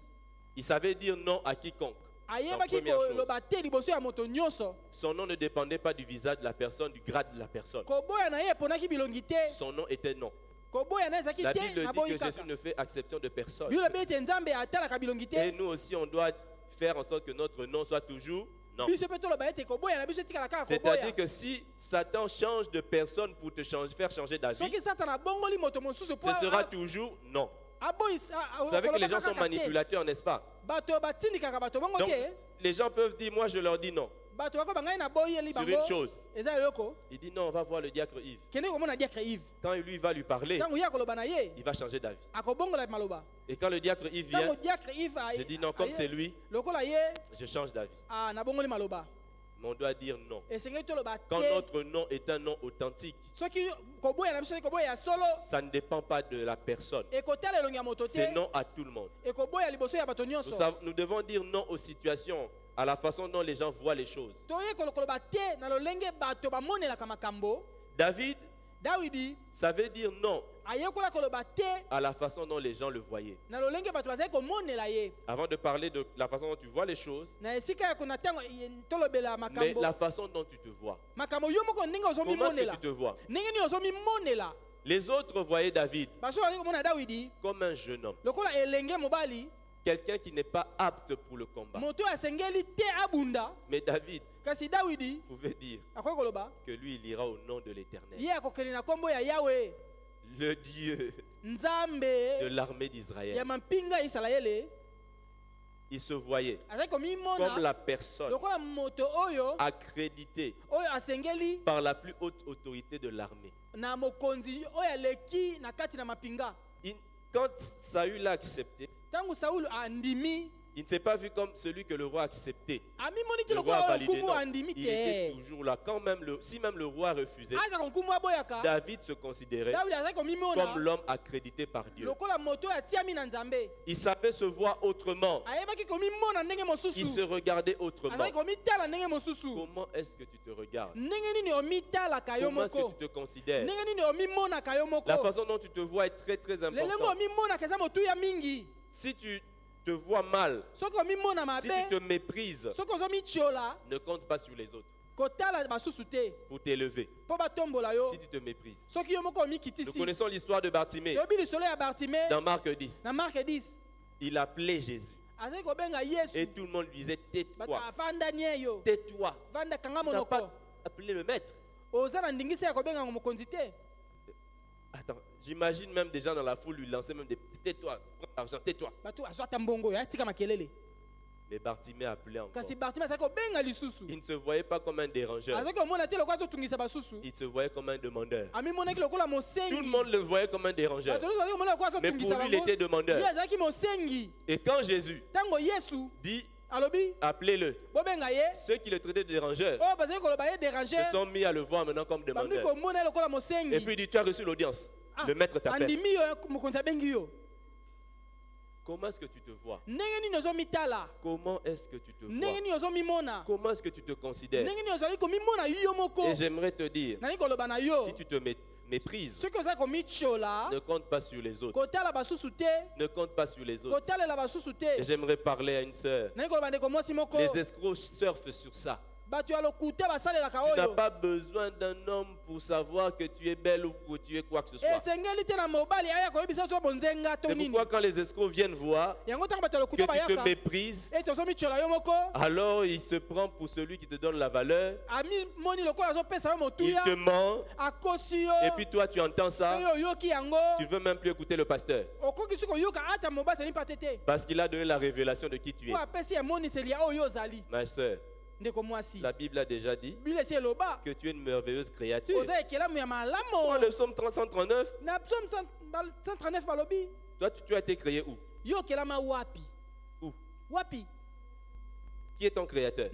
il savait dire non à quiconque. Donc, ayebaki première chose, koloba te liboso ya moto nyonso. son nom ne dépendait pas du visage de la personne, du grade de la personne. Koboya na ye eponaki bilongi te. Son nom était non. Koboya na ezalaki La te Bible dit naboyi que kaka. Jésus ne fait exception de personne. Biblia elobi ete nzambe atalaka bilongi Et te. nous aussi, on doit faire en sorte que notre nom soit toujours non. Biso mpe toloba ete koboya na biso etikala kaka C'est-à-dire koboya. que si Satan change de personne pour te faire changer d'avis, Soki satana abongoli moto mosusu po ce sera toujours non. aboyi Vous savez que les gens sont manipulateurs, n'est-ce pas? bato batindikaka bato bongo Donc, te. les gens peuvent dire, moi je leur dis non. Bato bakoba ngai naboyeli Sur bango une chose. eza eloko Il dit non, on va voir le diacre Yves. kende komona diacre Yves. Quand lui va lui parler, Ntango ye akoloba na ye il va changer d'avis. akobongola maloba. Et quand le diacre Yves Ntango vient, diacre Yves je dis non, comme c'est lui, lokola ye je change d'avis. nabongoli maloba. Mais on doit dire non. Esengeli toloba Quand te. notre nom est un nom authentique, Soki koboya na biso koboya ya solo ça ne dépend pas de la personne. ekotala elongi ya moto C'est te. non à tout le monde. Ekoboya liboso ya bato nyonso. Nous devons dire non aux situations, à la façon dont les gens voient les choses. Toye koloba te na lolenge bato bamonelaka makambo. David, Ça veut dire non à la façon dont les gens le voyaient. Avant de parler de la façon dont tu vois les choses, mais la façon dont tu te vois. Comment est-ce que tu te vois? Les autres voyaient David comme un jeune homme, quelqu'un qui n'est pas apte pour le combat. Mais David pouvait dire que lui, il ira au nom de l'Éternel, le Dieu de l'armée d'Israël. Il se voyait comme la personne accréditée par la plus haute autorité de l'armée. Quand Saül l'a accepté, il ne s'est pas vu comme celui que le roi a accepté. Le roi a validé. Non, il était toujours là. Si même le roi refusait, David se considérait comme l'homme accrédité par Dieu. Il savait se voir autrement. Il se regardait autrement. Comment est-ce que tu te regardes? Comment est-ce que tu te considères? La façon dont tu te vois est très très importante. Si tu te vois mal, si tu te méprises, ne compte pas sur les autres pour t'élever. Si tu te méprises. Nous connaissons l'histoire de Bartimée dans Marc 10. Il appelait Jésus et tout le monde lui disait tais-toi, tais-toi. Tu n'as pas appelé le maître. Attends, j'imagine même des gens dans la foule lui lancer même des tais-toi, prends l'argent, tais-toi. Mais Bartimée appelait encore. Il ne se voyait pas comme un dérangeur. Il se voyait comme un demandeur. Tout le monde le voyait comme un dérangeur. Mais pour lui, il était demandeur. Et quand Jésus dit appelez-le, ceux qui le traitaient de dérangeur se sont mis à le voir maintenant comme demandeur. Et puis il dit, tu as reçu l'audience. Le maître t'appelle. Comment est-ce que tu te vois? Comment est-ce que tu te vois? Comment est-ce que tu te considères? Et j'aimerais te dire, si tu te méprises, ne compte pas sur les autres. Ne compte pas sur les autres. Et j'aimerais parler à une sœur. Les escrocs surfent sur ça. Tu n'as pas besoin d'un homme pour savoir que tu es belle ou que tu es quoi que ce soit. C'est pourquoi quand les escrocs viennent voir que tu te méprises, alors il se prend pour celui qui te donne la valeur. Il te ment. Et puis toi tu entends ça. Tu ne veux même plus écouter le pasteur. Parce qu'il a donné la révélation de qui tu es. Ma soeur, la Bible a déjà dit que tu es une merveilleuse créature. Dans le psaume 139, toi tu as été créé où? Où? Qui est ton créateur?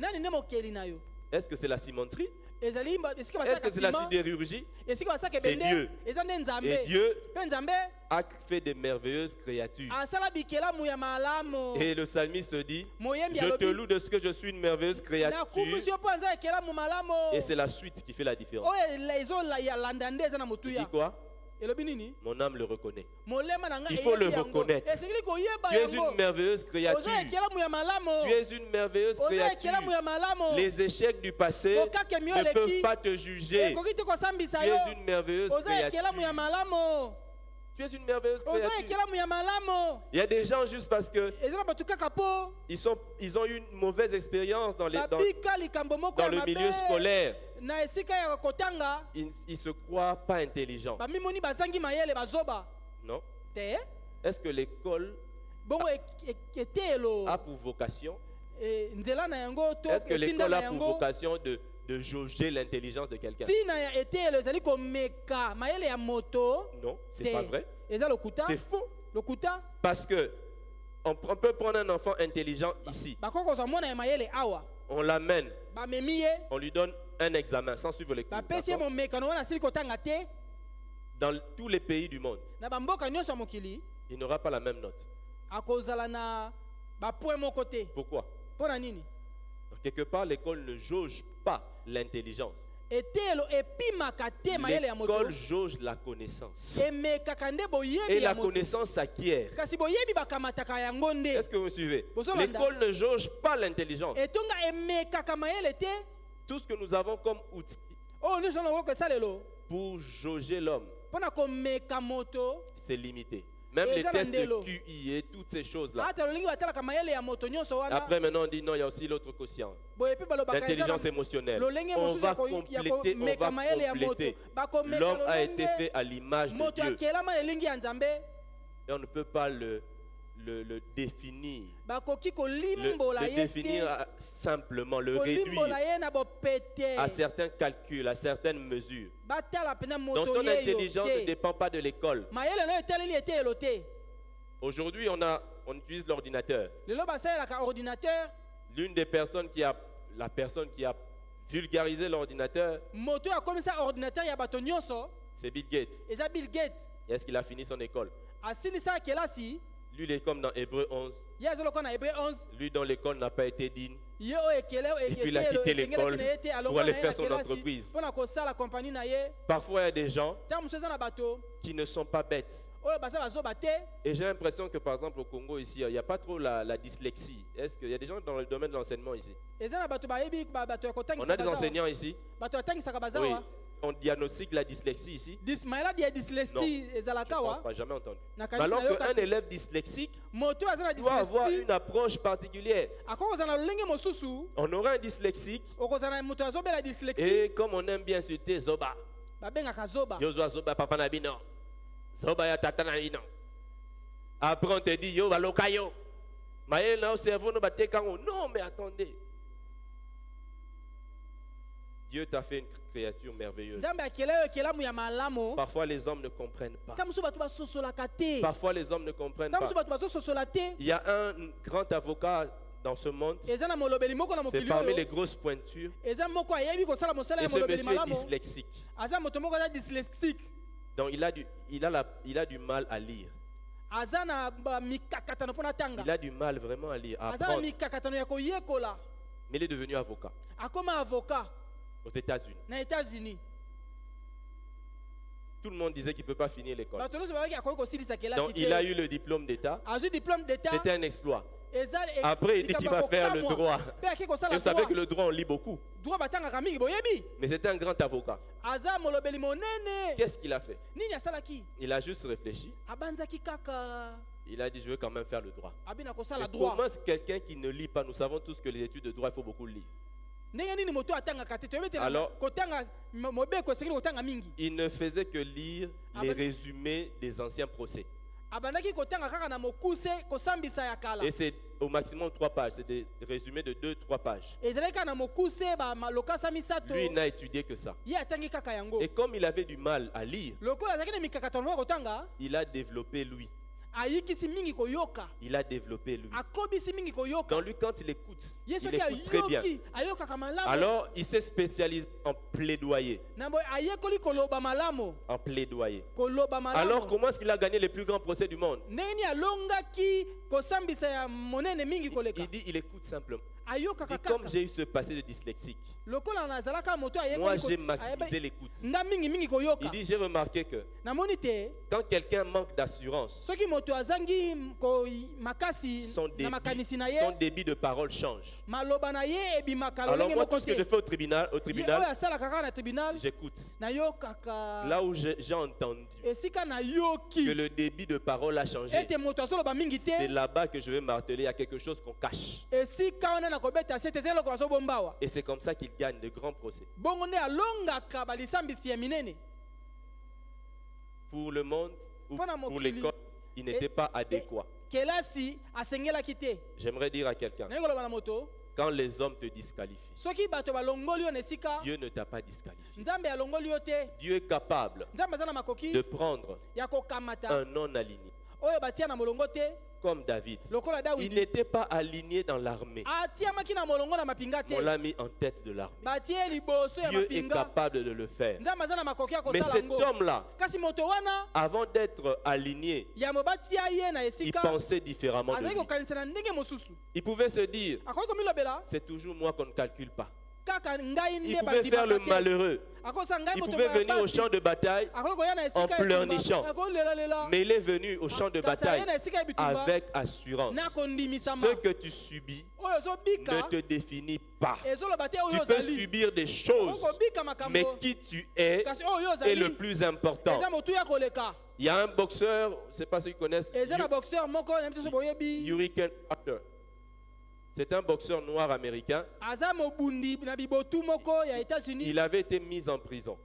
Est-ce que c'est la cimenterie? Est-ce que c'est la sidérurgie? C'est Dieu. Et Dieu a fait des merveilleuses créatures. Et le psalmiste dit, je te loue de ce que je suis une merveilleuse créature. Et c'est la suite qui fait la différence. Tu dis quoi? Mon âme le reconnaît. Il faut le reconnaître. Tu es une merveilleuse créature. Tu es une merveilleuse créature. Les échecs du passé ne peuvent pas te juger. Tu es une merveilleuse créature. Tu es une merveilleuse créature. Il y a des gens juste parce que ils ont eu une mauvaise expérience dans le milieu scolaire. Ils se croient pas intelligents. Non. Est-ce que l'école a pour vocation? Est-ce que l'école a pour vocation de jauger l'intelligence de quelqu'un? Non, c'est pas vrai. C'est faux. Parce que on peut prendre un enfant intelligent ici. On l'amène. On lui donne un examen sans suivre les cours. Dans tous les pays du monde, il n'aura pas la même note. Pourquoi? Quelque part, l'école ne jauge pas l'intelligence. L'école jauge la connaissance. Et la connaissance s'acquiert. Est-ce que vous me suivez? L'école ne jauge pas l'intelligence. Tout ce que nous avons comme outil pour jauger l'homme, c'est limité. Même les tests de QI et toutes ces choses-là. Après, maintenant, on dit non, il y a aussi l'autre quotient. L'intelligence émotionnelle. On va compléter. L'homme a été fait à l'image de Dieu. Et on ne peut pas le définir. Le définir simplement, le réduire à certains calculs, à certaines mesures. Donc ton intelligence ne dépend pas de l'école. Aujourd'hui, on utilise l'ordinateur. L'une des personnes la personne qui a vulgarisé l'ordinateur, c'est Bill Gates. Et est-ce qu'il a fini son école? Lui, il est comme dans Hébreux 11. Lui, dont l'école n'a pas été digne. Et puis, il a quitté l'école pour aller faire son entreprise. Parfois, il y a des gens qui ne sont pas bêtes. Et j'ai l'impression que, par exemple, au Congo, ici, il n'y a pas trop la dyslexie. Est-ce qu'il y a des gens dans le domaine de l'enseignement ici? On a des enseignants ici. Oui. On diagnostique la dyslexie ici? Non, je ne pense pas, jamais entendu. Alors qu'un élève dyslexique doit avoir une approche particulière. On aura un dyslexique et comme on aime bien insulter Zoba, Yozoa Zoba papa nabino, Zoba ya tata nabino. Après on te dit yo balokayo, maye na o cerveau no bate kango. Non mais attendez. Dieu t'a fait une créature merveilleuse. Parfois les hommes ne comprennent pas. Parfois les hommes ne comprennent pas. Il y a un grand avocat dans ce monde. C'est parmi les grosses pointures. Et ce monsieur est dyslexique. Donc il a du mal à lire. Il a du mal vraiment à lire, à apprendre. Mais il est devenu avocat. Aux États-Unis. Tout le monde disait qu'il ne peut pas finir l'école. Donc il a eu le diplôme d'État. C'était un exploit. Après, il dit qu'il va faire le droit. Et vous savez que le droit, on lit beaucoup. Mais c'était un grand avocat. Qu'est-ce qu'il a fait? Il a juste réfléchi. Il a dit, je veux quand même faire le droit. Et comment quelqu'un qui ne lit pas? Nous savons tous que les études de droit, il faut beaucoup lire. Alors, il ne faisait que lire les résumés des anciens procès. Et c'est au maximum 3 pages. C'est des résumés de 2-3 pages. Lui, il n'a étudié que ça. Et comme il avait du mal à lire, il a développé lui. Il a développé lui. Dans lui, quand il écoute très bien. Alors, il s'est spécialisé en plaidoyer. En plaidoyer. Alors, comment est-ce qu'il a gagné les plus grands procès du monde? Il dit, il écoute simplement. Il dit, comme j'ai eu ce passé de dyslexique, moi j'ai maximisé l'écoute. Il dit, j'ai remarqué que quand quelqu'un manque d'assurance, son débit de parole change. Alors moi, tout ce que je fais au tribunal, j'écoute. Là où j'ai entendu que le débit de parole a changé, c'est là-bas que je vais marteler. Il y a quelque chose qu'on cache. Et c'est comme ça qu'il gagne de grands procès. Pour le monde ou pour l'école, il n'était pas adéquat. J'aimerais dire à quelqu'un, quand les hommes te disqualifient, Dieu ne t'a pas disqualifié. Dieu est capable de prendre un non aligné. Comme David, il n'était pas aligné dans l'armée. On l'a mis en tête de l'armée. Dieu est capable de le faire. Mais cet homme-là, avant d'être aligné, il pensait différemment de lui. Il pouvait se dire, c'est toujours moi qu'on ne calcule pas. Il pouvait faire le malheureux. Il pouvait venir au champ de bataille en pleurnichant. Mais il est venu au champ de bataille avec assurance. Ce que tu subis ne te définit pas. Tu peux subir des choses, mais qui tu es est le plus important. Il y a un boxeur, je ne sais pas ceux qui connaissent, Hurricane Hunter. C'est un boxeur noir américain. Il avait été mis en prison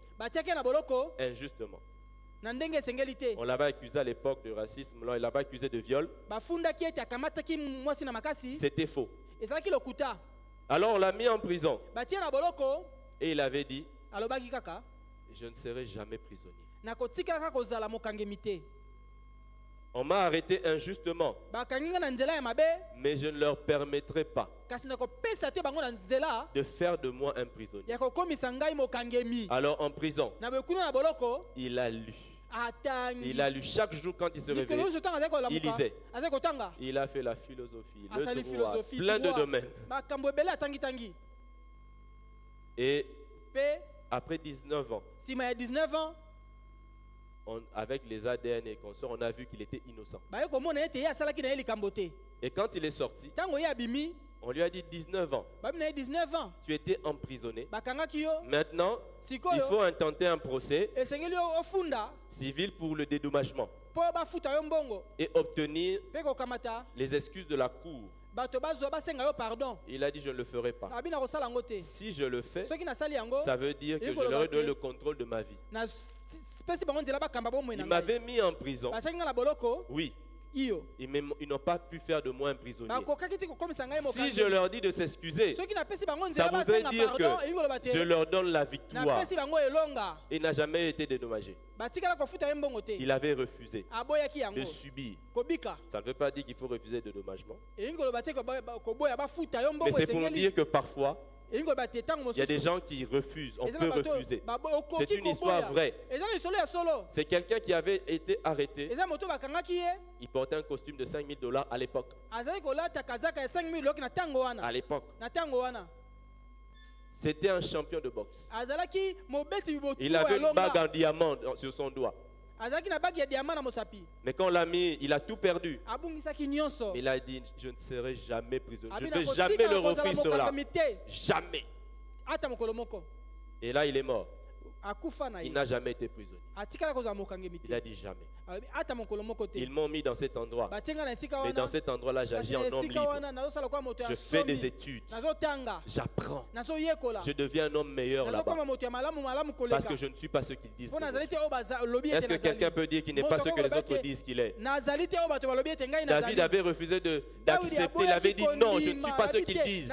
injustement. On l'avait accusé à l'époque de racisme, il l'avait accusé de viol. C'était faux. Alors on l'a mis en prison. Et il avait dit, je ne serai jamais prisonnier. On m'a arrêté injustement, mais je ne leur permettrai pas de faire de moi un prisonnier. Alors en prison, il a lu. Il a lu chaque jour quand il se réveillait. Il lisait. Il a fait la philosophie, le droit, plein de domaines. Et après 19 ans, avec les ADN et consorts, on a vu qu'il était innocent. Et quand il est sorti, on lui a dit 19 ans. Tu étais emprisonné. Maintenant, il faut intenter un procès civil pour le dédommagement et obtenir les excuses de la cour. Il a dit je ne le ferai pas. Si je le fais, ça veut dire que je leur ai donné le contrôle de ma vie. Il m'avait mis en prison. Oui. Ils n'ont pas pu faire de moi un prisonnier. Si je leur dis de s'excuser, ça voudrait dire que je leur donne la victoire. Il n'a jamais été dédommagé. Il avait refusé de subir. Ça ne veut pas dire qu'il faut refuser le dédommagement. Mais c'est pour dire que parfois, il y a des gens qui refusent, on peut refuser. C'est une histoire vraie. C'est quelqu'un qui avait été arrêté. Il portait un costume de $5,000 à l'époque. À l'époque. C'était un champion de boxe. Il avait une bague en diamant sur son doigt. Mais quand on l'a mis, il a tout perdu. Il a dit, je ne serai jamais prisonnier. Je ne vais jamais le refaire cela. Jamais. Et là, il est mort. Il n'a jamais été prisonnier. Il a dit jamais. Ils m'ont mis dans cet endroit. Mais dans cet endroit-là, j'agis en homme libre. Je fais des études. J'apprends. Je deviens un homme meilleur là-bas. Parce que je ne suis pas ce qu'ils disent. Est-ce que quelqu'un peut dire qu'il n'est pas ce que les autres disent qu'il est? David avait refusé d'accepter. Il avait dit non, je ne suis pas ce qu'ils disent.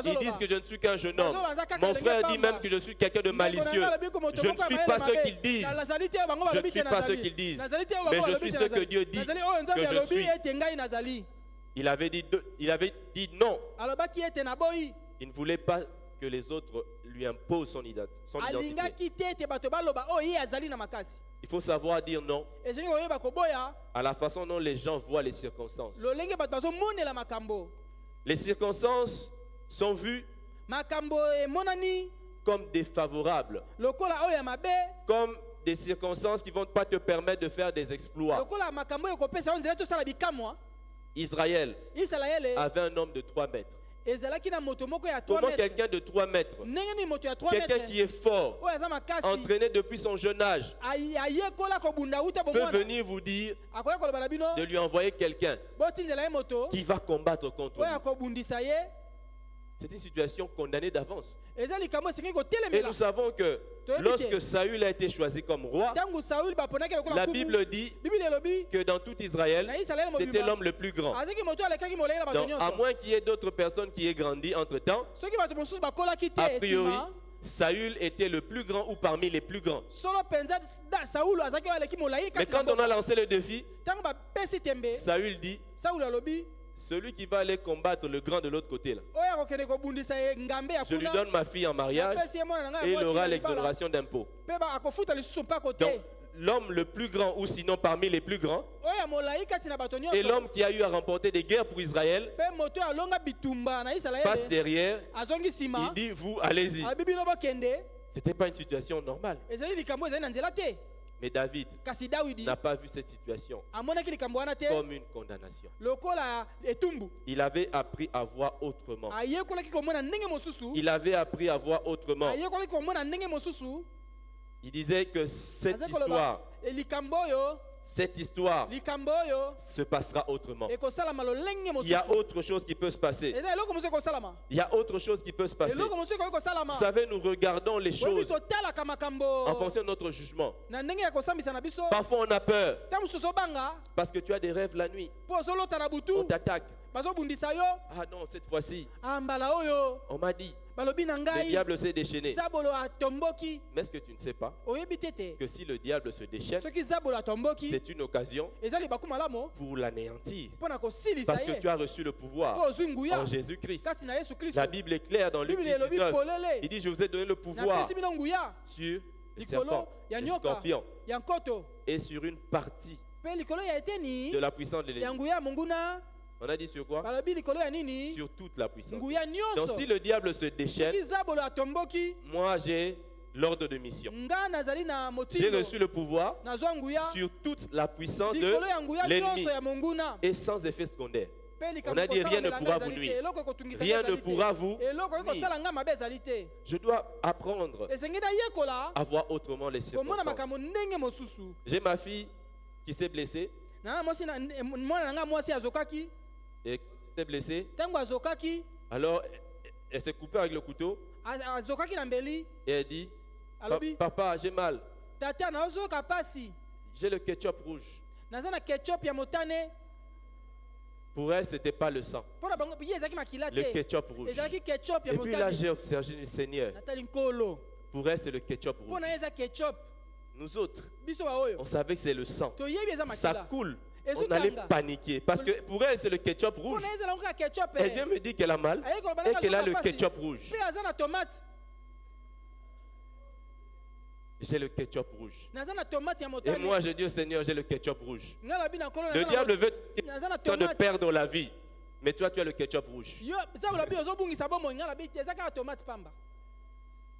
Ils disent que je ne suis qu'un jeune homme. Mon frère dit même que je suis quelqu'un de malicieux. Je ne suis pas ce qu'ils disent. Je ne suis pas ce qu'ils disent. Mais je suis ce que Dieu dit que je suis. Il avait dit non. Il ne voulait pas que les autres lui imposent son identité. Il faut savoir dire non à la façon dont les gens voient les circonstances. Les circonstances sont vues comme défavorables, comme des circonstances qui ne vont pas te permettre de faire des exploits. Israël avait un homme de 3 mètres. Comment quelqu'un de 3 mètres, quelqu'un qui est fort, entraîné depuis son jeune âge, peut venir vous dire de lui envoyer quelqu'un qui va combattre contre lui? C'est une situation condamnée d'avance. Et nous savons que lorsque Saül a été choisi comme roi, la Bible dit que dans tout Israël, c'était l'homme le plus grand. Donc, à moins qu'il y ait d'autres personnes qui aient grandi entre-temps, a priori, Saül était le plus grand ou parmi les plus grands. Mais quand on a lancé le défi, Saül dit, celui qui va aller combattre le grand de l'autre côté là, je lui donne ma fille en mariage et il aura l'exonération d'impôts. Donc l'homme le plus grand, ou sinon parmi les plus grands, et l'homme qui a eu à remporter des guerres pour Israël, passe derrière, il dit, vous, allez-y. Ce n'était pas une situation normale. Mais David n'a pas vu cette situation comme une condamnation. Il avait appris à voir autrement. Il avait appris à voir autrement. Il disait que cette histoire se passera autrement. Il y a autre chose qui peut se passer. Il y a autre chose qui peut se passer. Vous savez, nous regardons les choses en fonction de notre jugement. Parfois on a peur parce que tu as des rêves la nuit. On t'attaque. Ah non, cette fois-ci, on m'a dit, le diable s'est déchaîné. Mais est-ce que tu ne sais pas que si le diable se déchaîne, c'est une occasion pour l'anéantir? Parce que tu as reçu le pouvoir en Jésus-Christ. La Bible est claire dans Luc 19. Il dit, je vous ai donné le pouvoir sur les serpents, les scorpions et sur une partie de la puissance de l'ennemi. On a dit sur quoi? Sur toute la puissance. Donc si le diable se déchaîne, moi j'ai l'ordre de mission. J'ai reçu le pouvoir sur toute la puissance de l'ennemi et sans effet secondaire. On a dit rien ne pourra vous nuire. Rien ne pourra vous nuire. Je dois apprendre à voir autrement les circonstances. J'ai ma fille qui s'est blessée. Et s'est blessée. Alors elle s'est coupée avec le couteau. Et elle dit, papa, j'ai mal. J'ai le ketchup rouge. Pour elle, ce n'était pas le sang. Le ketchup rouge. Et puis là, j'ai observé le Seigneur. Pour elle, c'est le ketchup rouge. Nous autres, on savait que c'est le sang. Ça coule. On allait paniquer. Parce que pour elle, c'est le ketchup rouge. Elle vient me dire qu'elle a mal et qu'elle a le ketchup rouge. J'ai le ketchup rouge. Et moi, je dis au Seigneur, j'ai le ketchup rouge. Le diable veut de perdre la vie. Mais toi, tu as le ketchup rouge.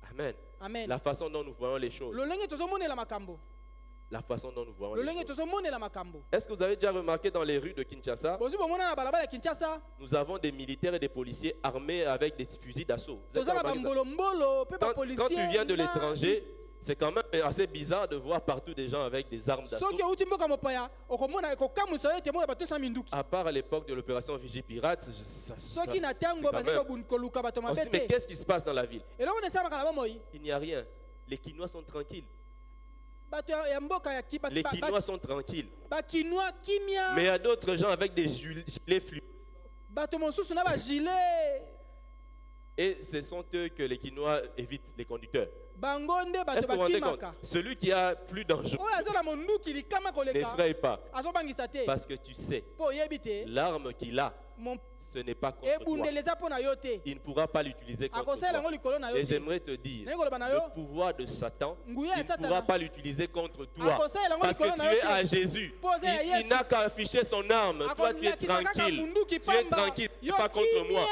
Amen. Amen. La façon dont nous voyons les choses. La façon dont nous voyons les choses. Est-ce que vous avez déjà remarqué dans les rues de Kinshasa, nous avons des militaires et des policiers armés avec des fusils d'assaut. Quand tu viens de l'étranger, c'est quand même assez bizarre de voir partout des gens avec des armes d'assaut. À part à l'époque de l'opération Vigipirate, mais qu'est-ce qui se passe dans la ville? Il n'y a rien. Les Kinois sont tranquilles. Les Kinois sont tranquilles. Mais il y a d'autres gens avec des gilets fluo. Et ce sont eux que les Kinois évitent, les conducteurs. Est-ce que vous vous rendez compte? Celui qui a plus dangereux n'effraie pas. Parce que tu sais, l'arme qu'il a, ce n'est pas contre toi. Il ne pourra pas l'utiliser contre toi. Et j'aimerais te dire, le pouvoir de Satan, il ne pourra pas l'utiliser contre toi. Parce que tu es à Jésus. Il n'a qu'à afficher son arme. Toi, tu es tranquille. Tu es tranquille, tu n'es pas contre moi.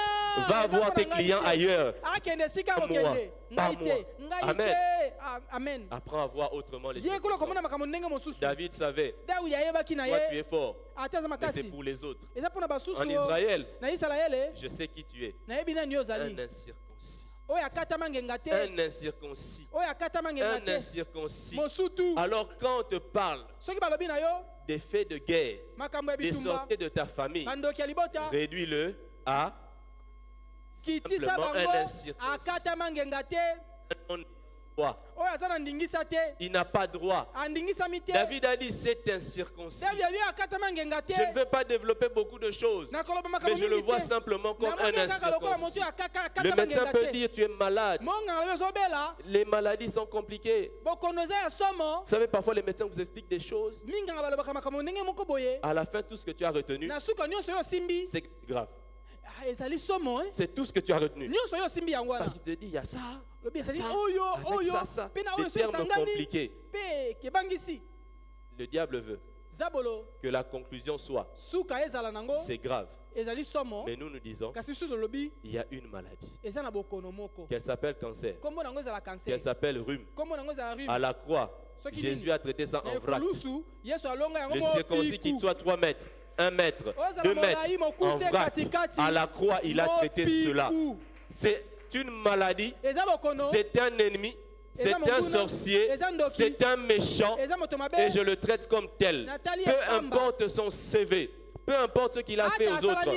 Va voir tes clients ailleurs. Pas moi. Pas moi. Amen. Apprends à voir autrement les circonstances. David savait, toi tu es fort, mais c'est pour les autres. En Israël, je sais qui tu es. Un incirconcis. Un incirconcis. Un incirconcis. Alors quand on te parle des faits de guerre, des sorties de ta famille, réduis-le à simplement un incirconcis. Il n'a pas droit. David a dit, c'est incirconcis. Je ne veux pas développer beaucoup de choses, mais je le vois simplement comme un incirconcis. Le médecin peut dire, tu es malade. Les maladies sont compliquées. Vous savez, parfois les médecins vous expliquent des choses. À la fin, tout ce que tu as retenu, c'est grave. C'est tout ce que tu as retenu. Parce qu'il te dit, il y a ça, avec ça, des termes compliqués. Le diable veut que la conclusion soit, c'est grave. Mais nous nous disons, il y a une maladie qu'elle s'appelle cancer, qu'elle s'appelle rhume. À la croix, Jésus a traité ça en vrac. Le circoncis qu'il soit 3 mètres, 1 mètre, 2 mètres, en vrac. À la croix, il a traité cela. C'est une maladie, c'est un ennemi, c'est un sorcier, c'est un méchant, et je le traite comme tel. Peu importe son CV, peu importe ce qu'il a fait aux autres,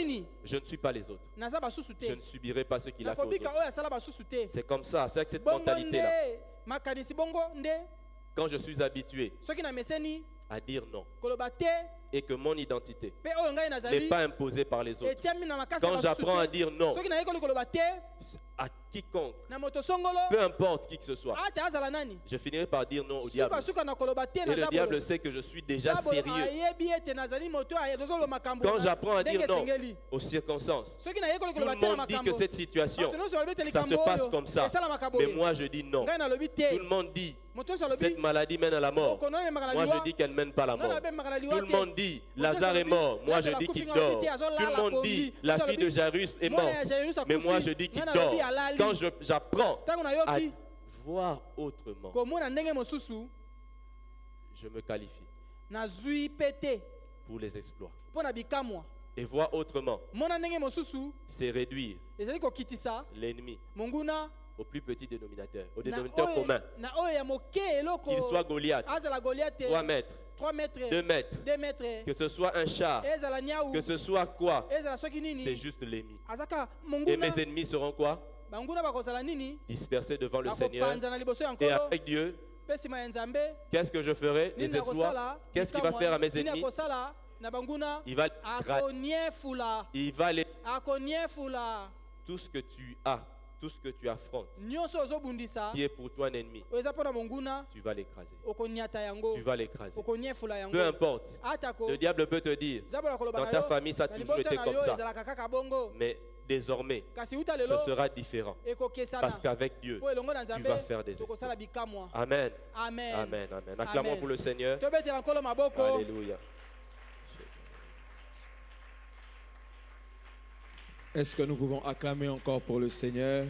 je ne suis pas les autres. Je ne subirai pas ce qu'il a fait aux autres. C'est comme ça, c'est avec cette mentalité-là. Quand je suis habitué à dire non, et que mon identité n'est pas imposée par les autres, quand j'apprends à dire non à quiconque, peu importe qui que ce soit, je finirai par dire non au diable. Et le diable sait que je suis déjà sérieux. Quand j'apprends à dire non aux circonstances, tout le monde dit que cette situation, ça se passe comme ça. Mais moi je dis non. Tout le monde dit cette maladie mène à la mort. Moi je dis qu'elle ne mène pas à la mort. Tout le monde dit Lazare est mort. Moi je dis qu'il dort. Tout le monde dit la fille de Jairus est morte. Mais moi je dis qu'il dort. Quand j'apprends à voir autrement, je me qualifie pour les exploits. Et voir autrement, c'est réduire l'ennemi au plus petit dénominateur, au dénominateur commun. Qu'il soit Goliath, 3 mètres, 2 mètres, que ce soit un char, que ce soit quoi, c'est juste l'ennemi. Et mes ennemis seront quoi? Dispersés devant le Seigneur. Et avec Dieu, qu'est-ce que je ferai? Des exploits. Qu'est-ce qu'il va faire à mes ennemis? Il va les... Tout ce que tu as, tout ce que tu affrontes, qui est pour toi un ennemi, tu vas l'écraser. Tu vas l'écraser. Peu importe. Le diable peut te dire, dans ta famille, ça a toujours été comme ça. Mais désormais, ce sera différent. Parce qu'avec Dieu, tu vas faire des exploits. Amen. Amen. Amen. Amen. Acclamons pour le Seigneur. Alléluia. Est-ce que nous pouvons acclamer encore pour le Seigneur?